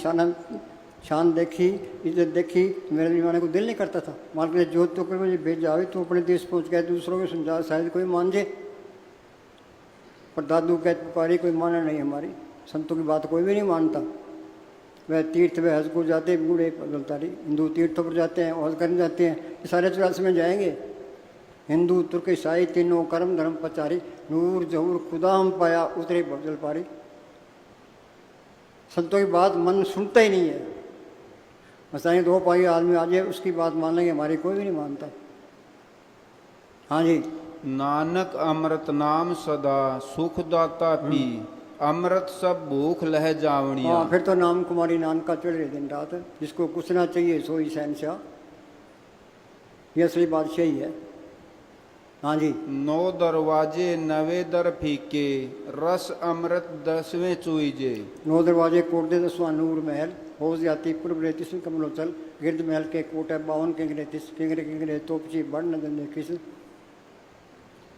शान देखी, इज्जत देखी, मेरे दीवाने को दिल नहीं करता था। मालिक ने जो तो कर मुझे भेजा आवे, तो अपने देश पहुँच गया, दूसरों को समझा, शायद कोई मान जाए। पर दादू कह पुकारी, कोई माना नहीं हमारी, संतों की बात कोई भी नहीं मानता। वह तीर्थ वह हज को जाते, बूढ़े बदलतारी हिंदू तीर्थों पर जाते हैं, हज करने जाते हैं, ये सारे 84 में जाएंगे। हिंदू तुर्क ईसाई तीनों कर्म धर्म पचारी, नूर जहूर खुदा हम पाया, उतरे बदल पारी। संतों की बात मन सुनता ही नहीं है। मसाई दो पाई आदमी आ जाए, उसकी बात मान लेंगे, हमारी कोई भी नहीं मानता। हाँ जी। नानक अमृत नाम सदा, सुख दाता पी, अमृत सब भूख लह जावणिया। हाँ, फिर तो नाम कुमारी नानक का चढ़ रहे दिन रात, जिसको कुछ ना चाहिए सोई शहनशाह, ये असली बादशाही है। हाँ जी। 9 दरवाजे 9 दर फीके, रस अमृत 10वें चुईजे। 9 दरवाजे कोट दे 10वां नूर महल, हो जाती पूर्व रे 30 कमलोचल, गिरद महल के कोट है 52 किंगरे 30 किंगरे तोपची बढ़ न दंदे किस।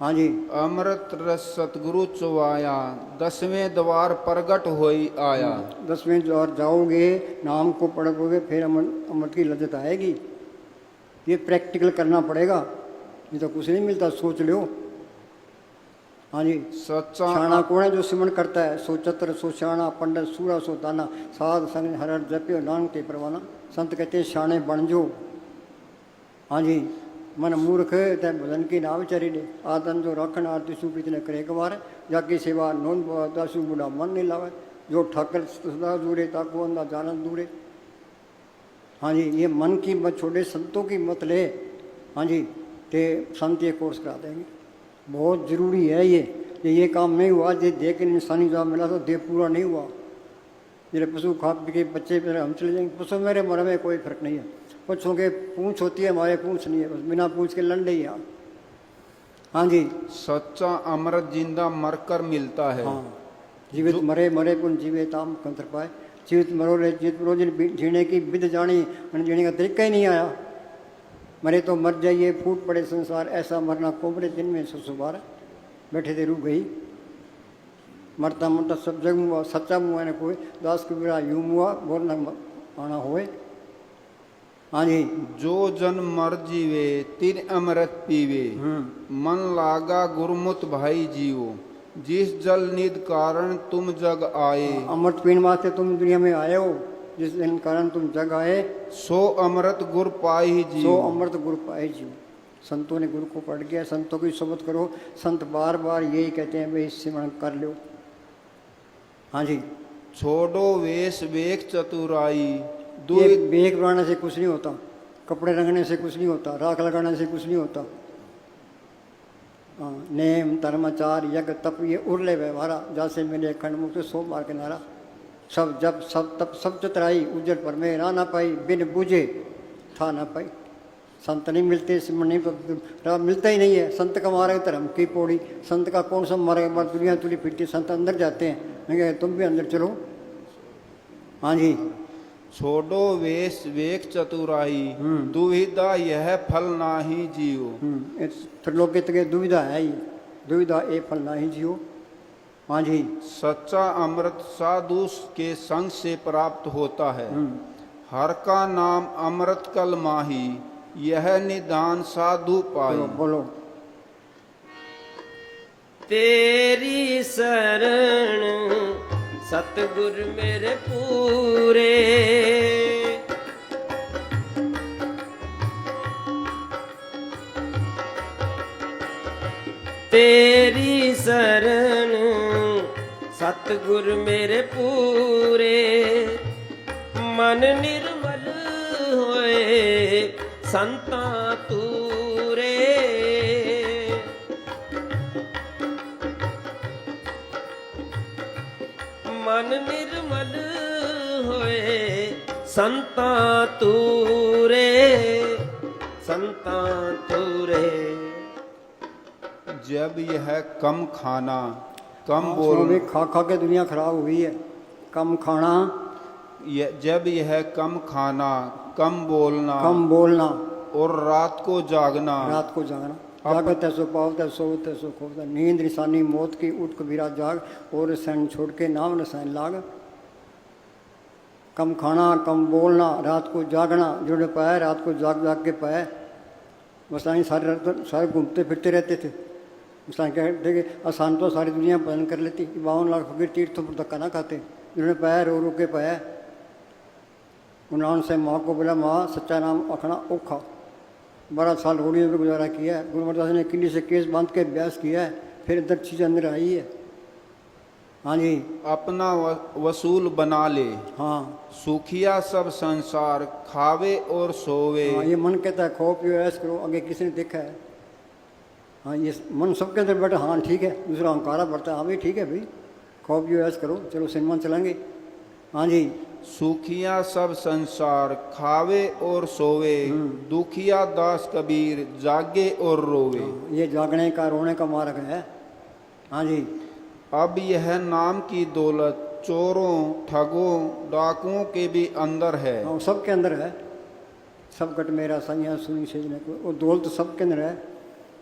हाँ जी। अमृत रस सतगुरु चुवाया, 10वें द्वार प्रगट होई आया। 10वें द्वार जाओगे, नाम को पढ़ोगे, फिर अमृत की लज्जत आएगी। ये प्रैक्टिकल करना पड़ेगा, ये तो कुछ नहीं मिलता, सोच लो। हाँ जी। सच्चा शाना कौन है जो सिमरण करता है, सो चतर सो शाना, पंडित सूरा सो ताना, साध संग हर हर जप्यो नानक के परवाना। संत कहते हैं शाने बन जो। हाँ जी। मन मूर्ख तय भजन की ना विचारी दे, आदन जो रखन आरती सुपीत ने करे गवार, जाकी सेवा नोन दासु बुढ़ा मन नहीं लावे, जो ठाकर सदा दूरे ताको अंदा जानन दूरे। हाँ जी। ये मन की मत छोड़े, संतों की मत ले। हाँ जी। ते संत ये कोर्स करा देंगे, बहुत ज़रूरी है ये काम नहीं हुआ, ये दे के इंसानी जवाब मिला तो दे पूरा नहीं हुआ। मेरे पशु खा पी के बच्चे मेरे हम चले जाएंगे, पशु मेरे मरे में कोई फर्क नहीं है। पशुओं के पूँछ होती है, हमारे पूँछ नहीं है, बस बिना पूँछ के लंडे ही। हाँ जी। सच्चा अमृत जिंदा मरकर मिलता है। हाँ। जीवित मरे मरे पुन जीवे ताम कंतर पाए, जीवित मरो रे जीवित मरो, जिन जीने की विध जानी, जीने का तरीका ही नहीं आया। मरे तो मर जाइए, फूट पड़े संसार, ऐसा मरना कोबरे दिन में सुसुबार। बैठे थे रूह गई, मरता मरता सब जग मुआ, सच्चा मुआ ने कोई, दास कबीरा यूं मुआ, बोल न आना होए। हाँ जी। जो जन मर जीवे, तिन अमृत पीवे, मन लागा गुरमुत भाई जीवो, जिस जल निध कारण तुम जग आए। अमृत पीने वास्ते तुम दुनिया में आए हो, जिस दिन कारण तुम जग आए, सो अमृत गुर पाई जी। सो अमृत गुरु पाए जी। संतों ने गुरु को पढ़ गया, संतों की सोबत करो। संत बार बार यही कहते हैं, भाई सिमरण कर लो। हाँ जी। छोड़ो वेश वेख चतुराई, ये बेग बनाने से कुछ नहीं होता, कपड़े रंगने से कुछ नहीं होता, राख लगाने से कुछ नहीं होता। हाँ, नेम धर्माचार यज्ञ तप ये उर्ले व्यवहारा, जैसे मेरे अखंड मुक्त सो मार के नारा। सब जब सब तप सब चतराई, उज्जर पर में ना पाई, बिन बुझे था ना पाई। संत नहीं मिलते, सिमरण नहीं मिलता ही नहीं है। संत का मारे धर्म की पौड़ी, संत का कौन सा मारे, दुनिया तुली फिरती, संत अंदर जाते हैं। मैं कह तुम भी अंदर चलो। हाँ जी। छोड़ो वेश वेख चतुराई, दुविधा यह फल नाही जियो। त्रिलोकित के दुविधा है ही, दुविधा ए फल नाही जियो। हाँ जी। सच्चा अमृत साधु के संग से प्राप्त होता है, हर का नाम अमृत कल माही, यह निदान साधु पाई। बोलो। तेरी शरण सतगुर मेरे पूरे, तेरी शरण सतगुर मेरे पूरे, मन निर्मल होए संता तूरे। मन निर्मल होए ਸੰਤਾਂ ਤੂਰੇ संता तुरे। जब यह कम खाना कम हाँ, बोल भी खा खा के दुनिया खराब हुई है। कम खाना जब यह कम खाना कम बोलना और रात को जागना जागत है सो पावत है, सोवत है सो खोवत है। नींद निशानी मौत की, उठ कबीरा जाग, और सैन छोड़ के नाम रसायन लाग। कम खाना कम बोलना, रात को जागना, जुड़े पाए रात को जाग जाग के पाए। मसाई सारे घूमते फिरते रहते थे। मसाई कहते कि आसान तो सारी दुनिया भजन कर लेती, 52 लाख फकीर तीर्थों पर धक्का ना खाते। जुड़े पाए रो रो के पाए। उन्होंने से माँ को बोला, माँ सच्चा नाम आखना औखा। 12 साल रोड़ी में गुजारा किया है। गुरु अमरदास ने किले से केस बांध के अभ्यास किया है, फिर इधर चीज़ अंदर आई है। हाँ जी, अपना वसूल बना ले। हाँ, सुखिया सब संसार खावे और सोवे। हाँ, ये मन कहता है खो पियो ऐश करो, आगे किसी ने देखा है। हाँ, ये मन सबके अंदर बैठा, हाँ ठीक है। दूसरा अहंकारा बढ़ता है, हाँ भाई ठीक है भाई, खो पियो ऐश करो, चलो सिनेमा चलेंगे। हाँ जी, सुखिया सब संसार खावे और सोवे, दुखिया दास कबीर जागे और रोवे। ये जागने का रोने का मार्ग है। हाँ जी, अब यह नाम की दौलत चोरों ठगों डाकुओं के भी अंदर है। हाँ, सबके अंदर है। सब गट मेरा सैया सुनी सेजने को, वो दौलत सबके अंदर है।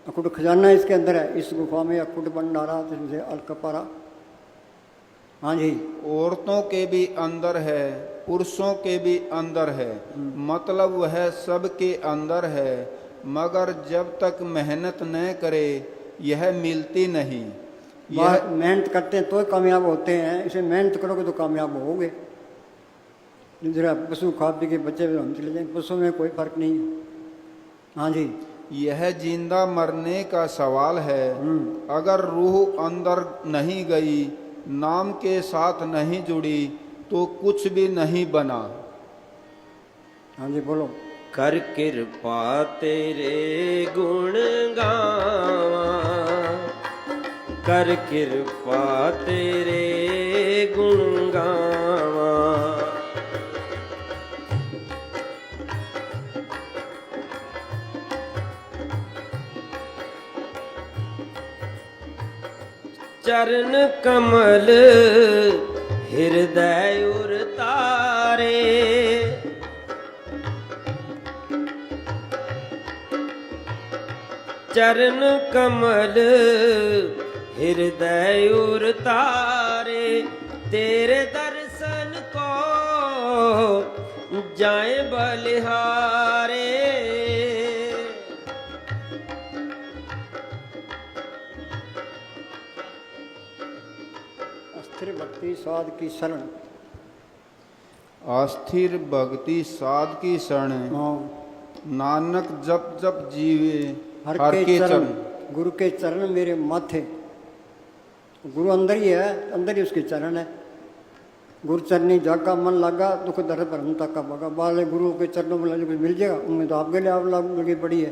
अकुट खजाना इसके अंदर है। इस गुफा में अकुट भंडारा जैसे अलकपारा। हाँ जी, औरतों के भी अंदर है, पुरुषों के भी अंदर है, मतलब वह सबके अंदर है। मगर जब तक मेहनत न करे यह मिलती नहीं। यह मेहनत करते हैं तो कामयाब होते हैं। इसे मेहनत करोगे तो कामयाब होगे। जरा पशु खा पी के बच्चे हम चले जाएंगे, पशु में कोई फर्क नहीं है। हाँ जी, यह जिंदा मरने का सवाल है। अगर रूह अंदर नहीं गई, नाम के साथ नहीं जुड़ी, तो कुछ भी नहीं बना। हाँ जी, बोलो। कर कृपा तेरे गुण गावा, कर कृपा तेरे गुण गावा। चरण कमल हृदय उर तारे, चरण कमल हृदय उर तारे। तेरे दर्शन को जाए बलिहारे। अस्थिर भक्ति साध की शरण। अस्थिर भक्ति साध की शरण, हाँ, नानक जप जप जीवे हर के चरण। गुरु के चरण मेरे माथे। गुरु अंदर ही है, अंदर ही उसके चरण है। गुरु चरनी जागा मन लागा, दुख दर्द भरम ताका भागा। बाले गुरु के चरणों में कुछ मिल जाएगा, उनमें तो आपके लिए आप लगी पड़ी है।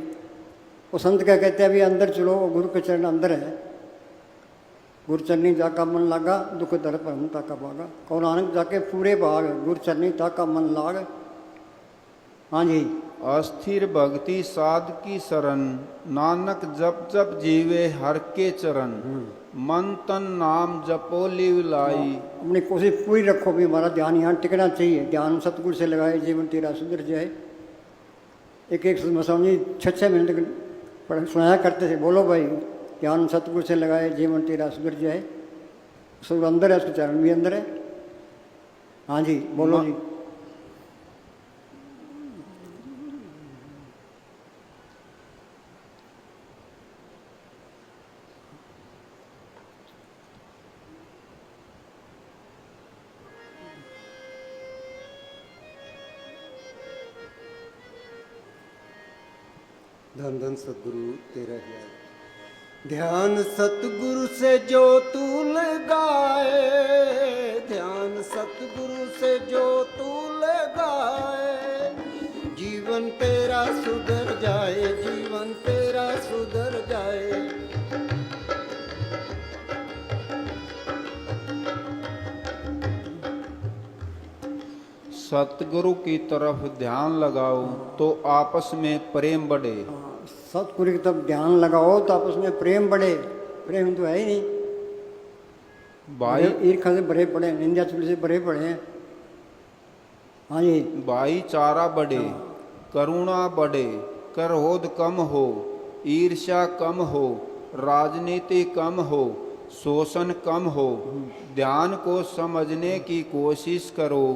वो संत क्या कहते हैं, अभी अंदर चलो, वो गुरु के चरण अंदर है। गुरु चरनी जाका मन लागा, दुख दर्द भरम ताका भागा। कौन नानक जाके पूरे भाग, गुरु चरनी ताका मन लाग। हाँ जी, अस्थिर भक्ति साध की शरण, नानक जप जप जीवे हर के चरण। मन तन नाम जपो लिव लाई। अपनी कोशिश पूरी रखो भी, हमारा ध्यान यहाँ टिकना चाहिए। ध्यान सतगुरु से लगाए, जीवन तेरा सुधर जाए। एक एक समझी 6-6 मिनट सुनाया करते थे। बोलो भाई, ध्यान सतगुरु से लगाए, जीवन तेरा सुधर जाए। सब अंदर है, उसके चरण भी अंदर है। हाँ जी, बोलो जी। धन धन सतगुरु तेरा ज्ञान। ध्यान सतगुरु से जो तू लगाए, ध्यान सतगुरु से जो तू लगाए, जीवन तेरा सुधर जाए, जीवन तेरा सुधर जाए। सतगुरु की तरफ ध्यान लगाओ तो आपस में प्रेम बढ़े। सतगुरु की तरफ ध्यान लगाओ तो आपस में प्रेम बढ़े। प्रेम तो है ही नहीं, भाई ईर्ष्या से भरे पड़े, निंदा चुगली से भरे पड़े हैं। हाँ जी, भाईचारा बढ़े, करुणा बढ़े, क्रोध कम हो, ईर्ष्या कम हो, राजनीति कम हो, शोषण कम हो। ध्यान को समझने की कोशिश करो।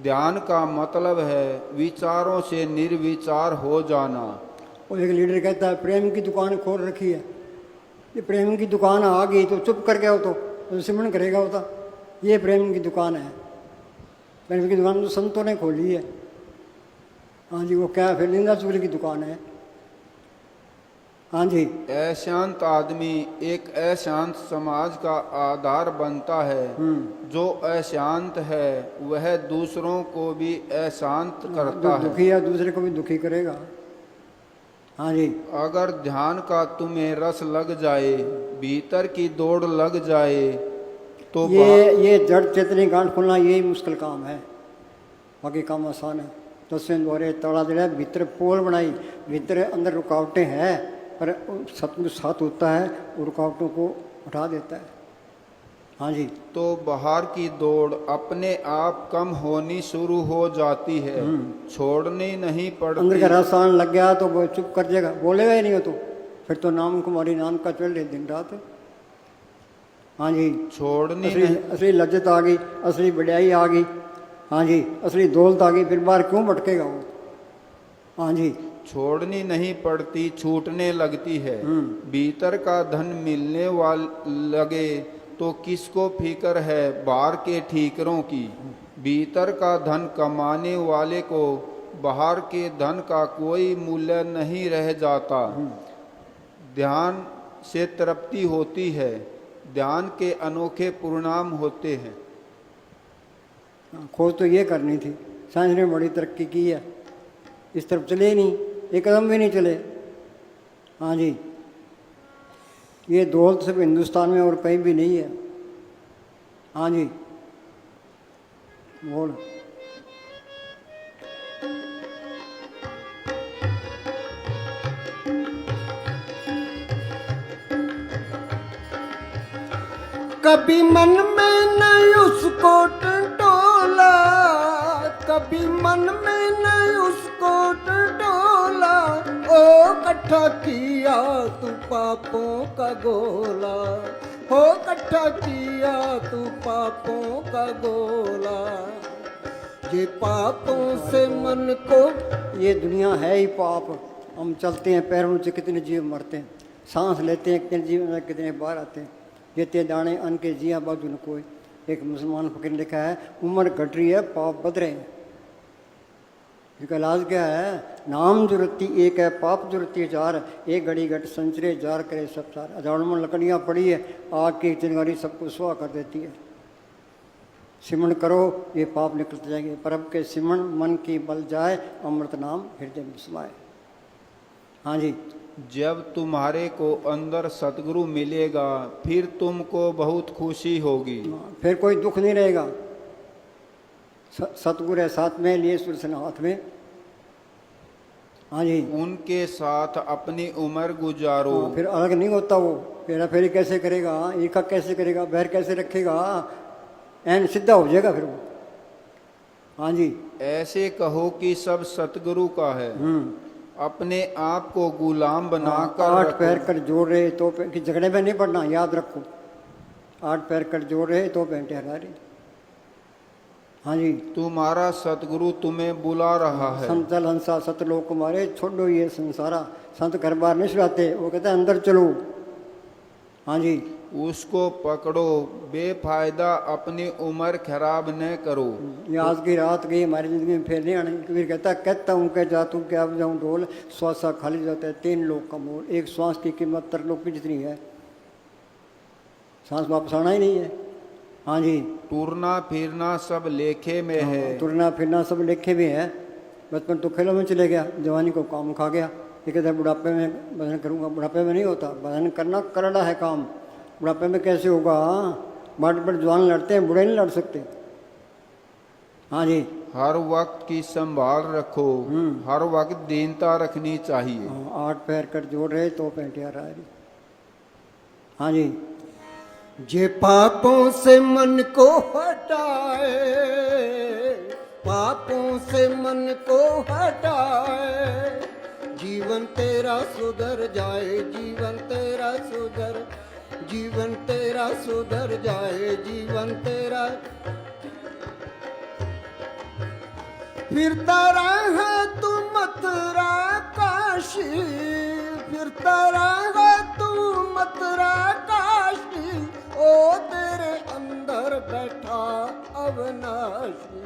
ध्यान का मतलब है विचारों से निर्विचार हो जाना। और एक लीडर कहता है प्रेम की दुकान खोल रखी है। ये प्रेम की दुकान आ गई तो चुप कर गया हो तो सिमरन करेगा होता। ये प्रेम की दुकान है। प्रेम की दुकान तो संतों ने खोली है। हाँ जी, वो क्या फिर निंदा चुगली की दुकान है। हाँ जी, अशांत आदमी एक अशांत समाज का आधार बनता है। जो अशांत है वह दूसरों को भी अशांत करता है। दुखी है दूसरे को भी दुखी करेगा। हाँ जी, अगर ध्यान का तुम्हें रस लग जाए, भीतर की दौड़ लग जाए तो ये जड़ चेतनी गांठ खोलना यही मुश्किल काम है, बाकी काम आसान है। दसवें द्वारे तड़ा जड़ा भीतर पोल बनाई, भीतर अंदर रुकावटें हैं, पर सतगुरु साथ होता है और रुकावटों को हटा देता है। हाँ जी, तो बाहर की दौड़ अपने आप कम होनी शुरू हो जाती है, छोड़नी नहीं पड़ती। अंदर का रस आने लग गया तो वो चुप कर जाएगा, बोलेगा ही नहीं हो तो फिर तो नाम कुमारी नाम का चल रहे दिन रात। हाँ जी, छोड़नी असली लज्जत आ गई, असली बढ़ियाई आ गई। हाँ जी, असली दौलत आ गई, फिर बाहर क्यों भटकेगा वो। हाँ जी, छोड़नी नहीं पड़ती, छूटने लगती है। भीतर का धन मिलने वाल लगे तो किसको फिक्र है बाहर के ठीकरों की। भीतर का धन कमाने वाले को बाहर के धन का कोई मूल्य नहीं रह जाता। ध्यान से तृप्ति होती है, ध्यान के अनोखे परिणाम होते हैं। खोज तो ये करनी थी, साइंस ने बड़ी तरक्की की है, इस तरफ चले ही नहीं, एक कदम भी नहीं चले। हाँ जी, ये दौलत सिर्फ हिंदुस्तान में और कहीं भी नहीं है। हाँ जी, बोल। कभी मन में नहीं उसको टटोला, कभी मन में नहीं उसको टटोला। ओ इकट्ठा किया तू पापों का गोला, हो इकट्ठा किया तू पापों का गोला। ये पापों से मन को, ये दुनिया है ही पाप। हम चलते हैं पैरों से, कितने जीव मरते हैं, सांस लेते हैं कितने जीव कितने बाहर आते हैं। ये दाने अन्न के जिया बाजू न कोई। एक मुसलमान फकीर ने लिखा है उम्र घट रही है पाप बद रहे हैं। इसका इलाज क्या है? नाम जरूरती एक है, पाप जरूरती चार। एक घड़ी घट संचरे जार करे सब सार। हजारों में लकड़ियाँ पड़ी है, आग की चिंगारी सबको सुहा कर देती है। सिमरण करो ये पाप निकलते जाएंगे। परब के सिमरण मन की बल जाए, अमृत नाम हृदय में समाए। हाँ जी, जब तुम्हारे को अंदर सतगुरु मिलेगा फिर तुमको बहुत खुशी होगी। फिर कोई दुख नहीं रहेगा। सतगुरु है साथ में, लिए सुरसन हाथ में। हाँ जी, उनके साथ अपनी उम्र गुजारो। फिर अलग नहीं होता वो। फेरा फेरी कैसे करेगा, ईर्खा कैसे करेगा, बैर कैसे रखेगा, एन सीधा हो जाएगा फिर वो। हाँ जी, ऐसे कहो कि सब सतगुरु का है, अपने आप को गुलाम बनाकर आठ पैर कर जोड़ रहे तो कि झगड़े में नहीं पड़ना, याद रखो। आठ पैर कर जोड़ रहे तो पैंटे हरा रहे। हाँ जी, तुम्हारा सतगुरु तुम्हें बुला रहा है। संत चल हंसा सतलोक कुमारे, छोड़ो ये संसारा। संत घर बार नहीं सुलाते, वो कहते हैं अंदर चलो। हाँ जी, उसको पकड़ो, बेफायदा अपनी उम्र खराब न करो। ये आज की रात गई हमारी जिंदगी में फिर नहीं आने। कबीर कहता हूँ क्या जातू क्या बजाऊँ ढोल, श्वासा खाली जाता है 3 लोग का मोल। एक श्वास की कीमत 3 लोग की जितनी है, सांस वापस आना ही नहीं है। हाँ जी, टूरना फिरना सब लेखे में है। तुरना फिरना सब लेखे भी है। बचपन तो खेलों में चले गया, जवानी को काम खा गया। ये कहता है बुढ़ापे में भजन करूँगा। बुढ़ापे में नहीं होता, भजन करना करना है काम। बुढ़ापे में कैसे होगा? बाट पर जवान लड़ते हैं, बूढ़े नहीं लड़ सकते। हाँ जी। हर वक्त की संभाल रखो, हर वक्त दीनता रखनी चाहिए। हाँ, 8 पैर कर जोड़ रहे तो पैंटिया रहा है। हाँ जी। जे पापों से मन को हटाए, पापों से मन को हटाए, जीवन तेरा सुधर जाए, जीवन तेरा सुधर, जीवन तेरा सुधर जाए, जीवन तेरा। फिरता रहा तू मथुरा काशी, फिरता रहा तू मथुरा काशी, ओ तेरे अंदर बैठा अविनाशी,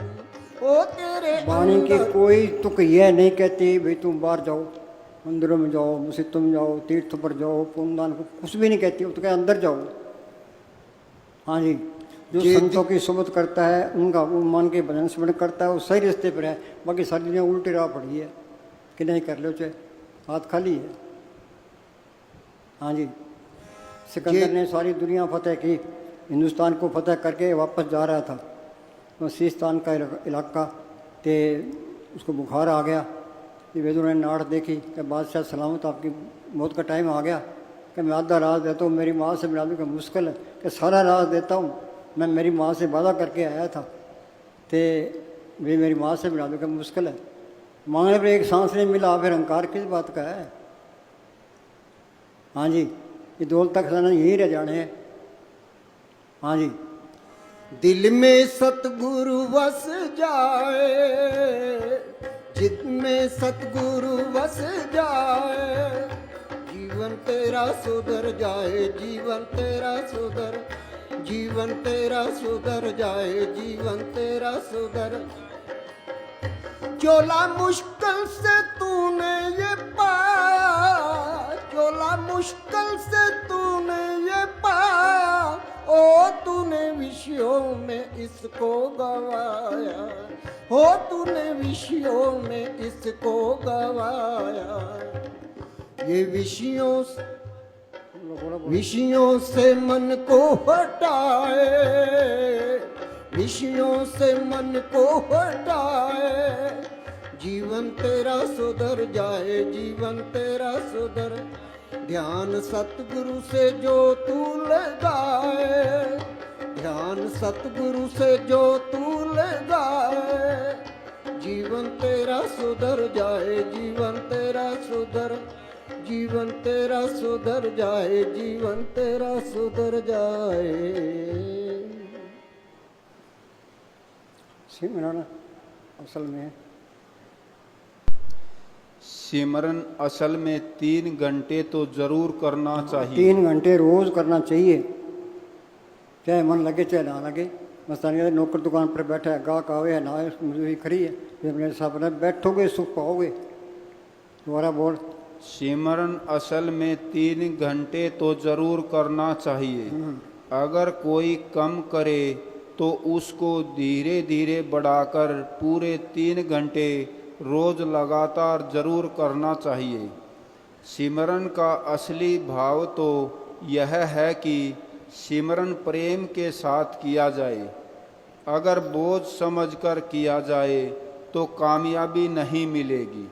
ओ तेरे वाणी की अंदर। कोई तुक यह नहीं कहती भाई तुम बाहर जाओ, मंदिरों में जाओ, मस्जिदों में जाओ, तीर्थ पर जाओ, पुण्यदान, कुछ भी नहीं कहती। वो तो क्या अंदर जाओ। हाँ जी। जो संतों की सुबत करता है, उनका वो मान के भजन स्मरण करता है, वो सही रास्ते पर है। बाकी सारी दुनिया उल्टी राह पड़ी है कि नहीं कर लो, चाहे हाथ खाली है। हाँ जी। सिकंदर ने सारी दुनिया फतेह की, हिंदुस्तान को फतेह करके वापस जा रहा था। तो सिस्तान का इलाका ते उसको बुखार आ गया। ये वेदों ने नाड़ देखी कि बादशाह सलामत, आपकी मौत का टाइम आ गया, कि मैं आधा राज देता हूँ, मेरी माँ से मिला दूँ, कि मुश्किल है, कि सारा राज देता हूँ, मैं मेरी माँ से वादा करके आया था, तो वे मेरी माँ से मिला दूँ, कि मुश्किल है। मांगने पर एक सांस नहीं मिला, फिर अहंकार किस बात का है। हाँ जी। ये दौलत का खजाना यहीं रह जाने हैं। हाँ जी। दिल में सतगुरु बस जाए, चित में सतगुरु बस जाए, जीवन तेरा सुधर जाए, जीवन तेरा सुधर, जीवन तेरा सुधर जाए, जीवन तेरा सुधर। चोला मुश्किल से तूने ये पाया, चोला मुश्किल से तूने ये पाया, ओ तूने विषयों में इसको गवाया, हो तूने विषयों में इसको गवाया। ये विषयों से मन को हटाए, विषयों से मन को हटाए, जीवन तेरा सुधर जाए, जीवन तेरा सुधर। ध्यान सतगुरु से जो तू लगाए, ध्यान सतगुरु से जो तू लगाए, जीवन तेरा सुधर जाए, जीवन तेरा सुधर, जीवन तेरा सुधर जाए, जीवन तेरा सुधर जाए। सिमरन असल में सिमरन असल में 3 घंटे तो जरूर करना चाहिए। 3 घंटे रोज करना चाहिए, चाहे मन लगे चाहे ना लगे। मस्तानी नौकर दुकान पर बैठा है, गाहक आवे है ना आए, मजदूरी खरी है, अपने सामने बैठोगे सुख पाओगे। दोबारा बोल। सिमरन असल में 3 घंटे तो जरूर करना चाहिए। अगर कोई कम करे तो उसको धीरे धीरे बढ़ाकर पूरे 3 घंटे रोज लगातार जरूर करना चाहिए। सिमरन का असली भाव तो यह है कि सिमरन प्रेम के साथ किया जाए। अगर बोझ समझकर किया जाए तो कामयाबी नहीं मिलेगी।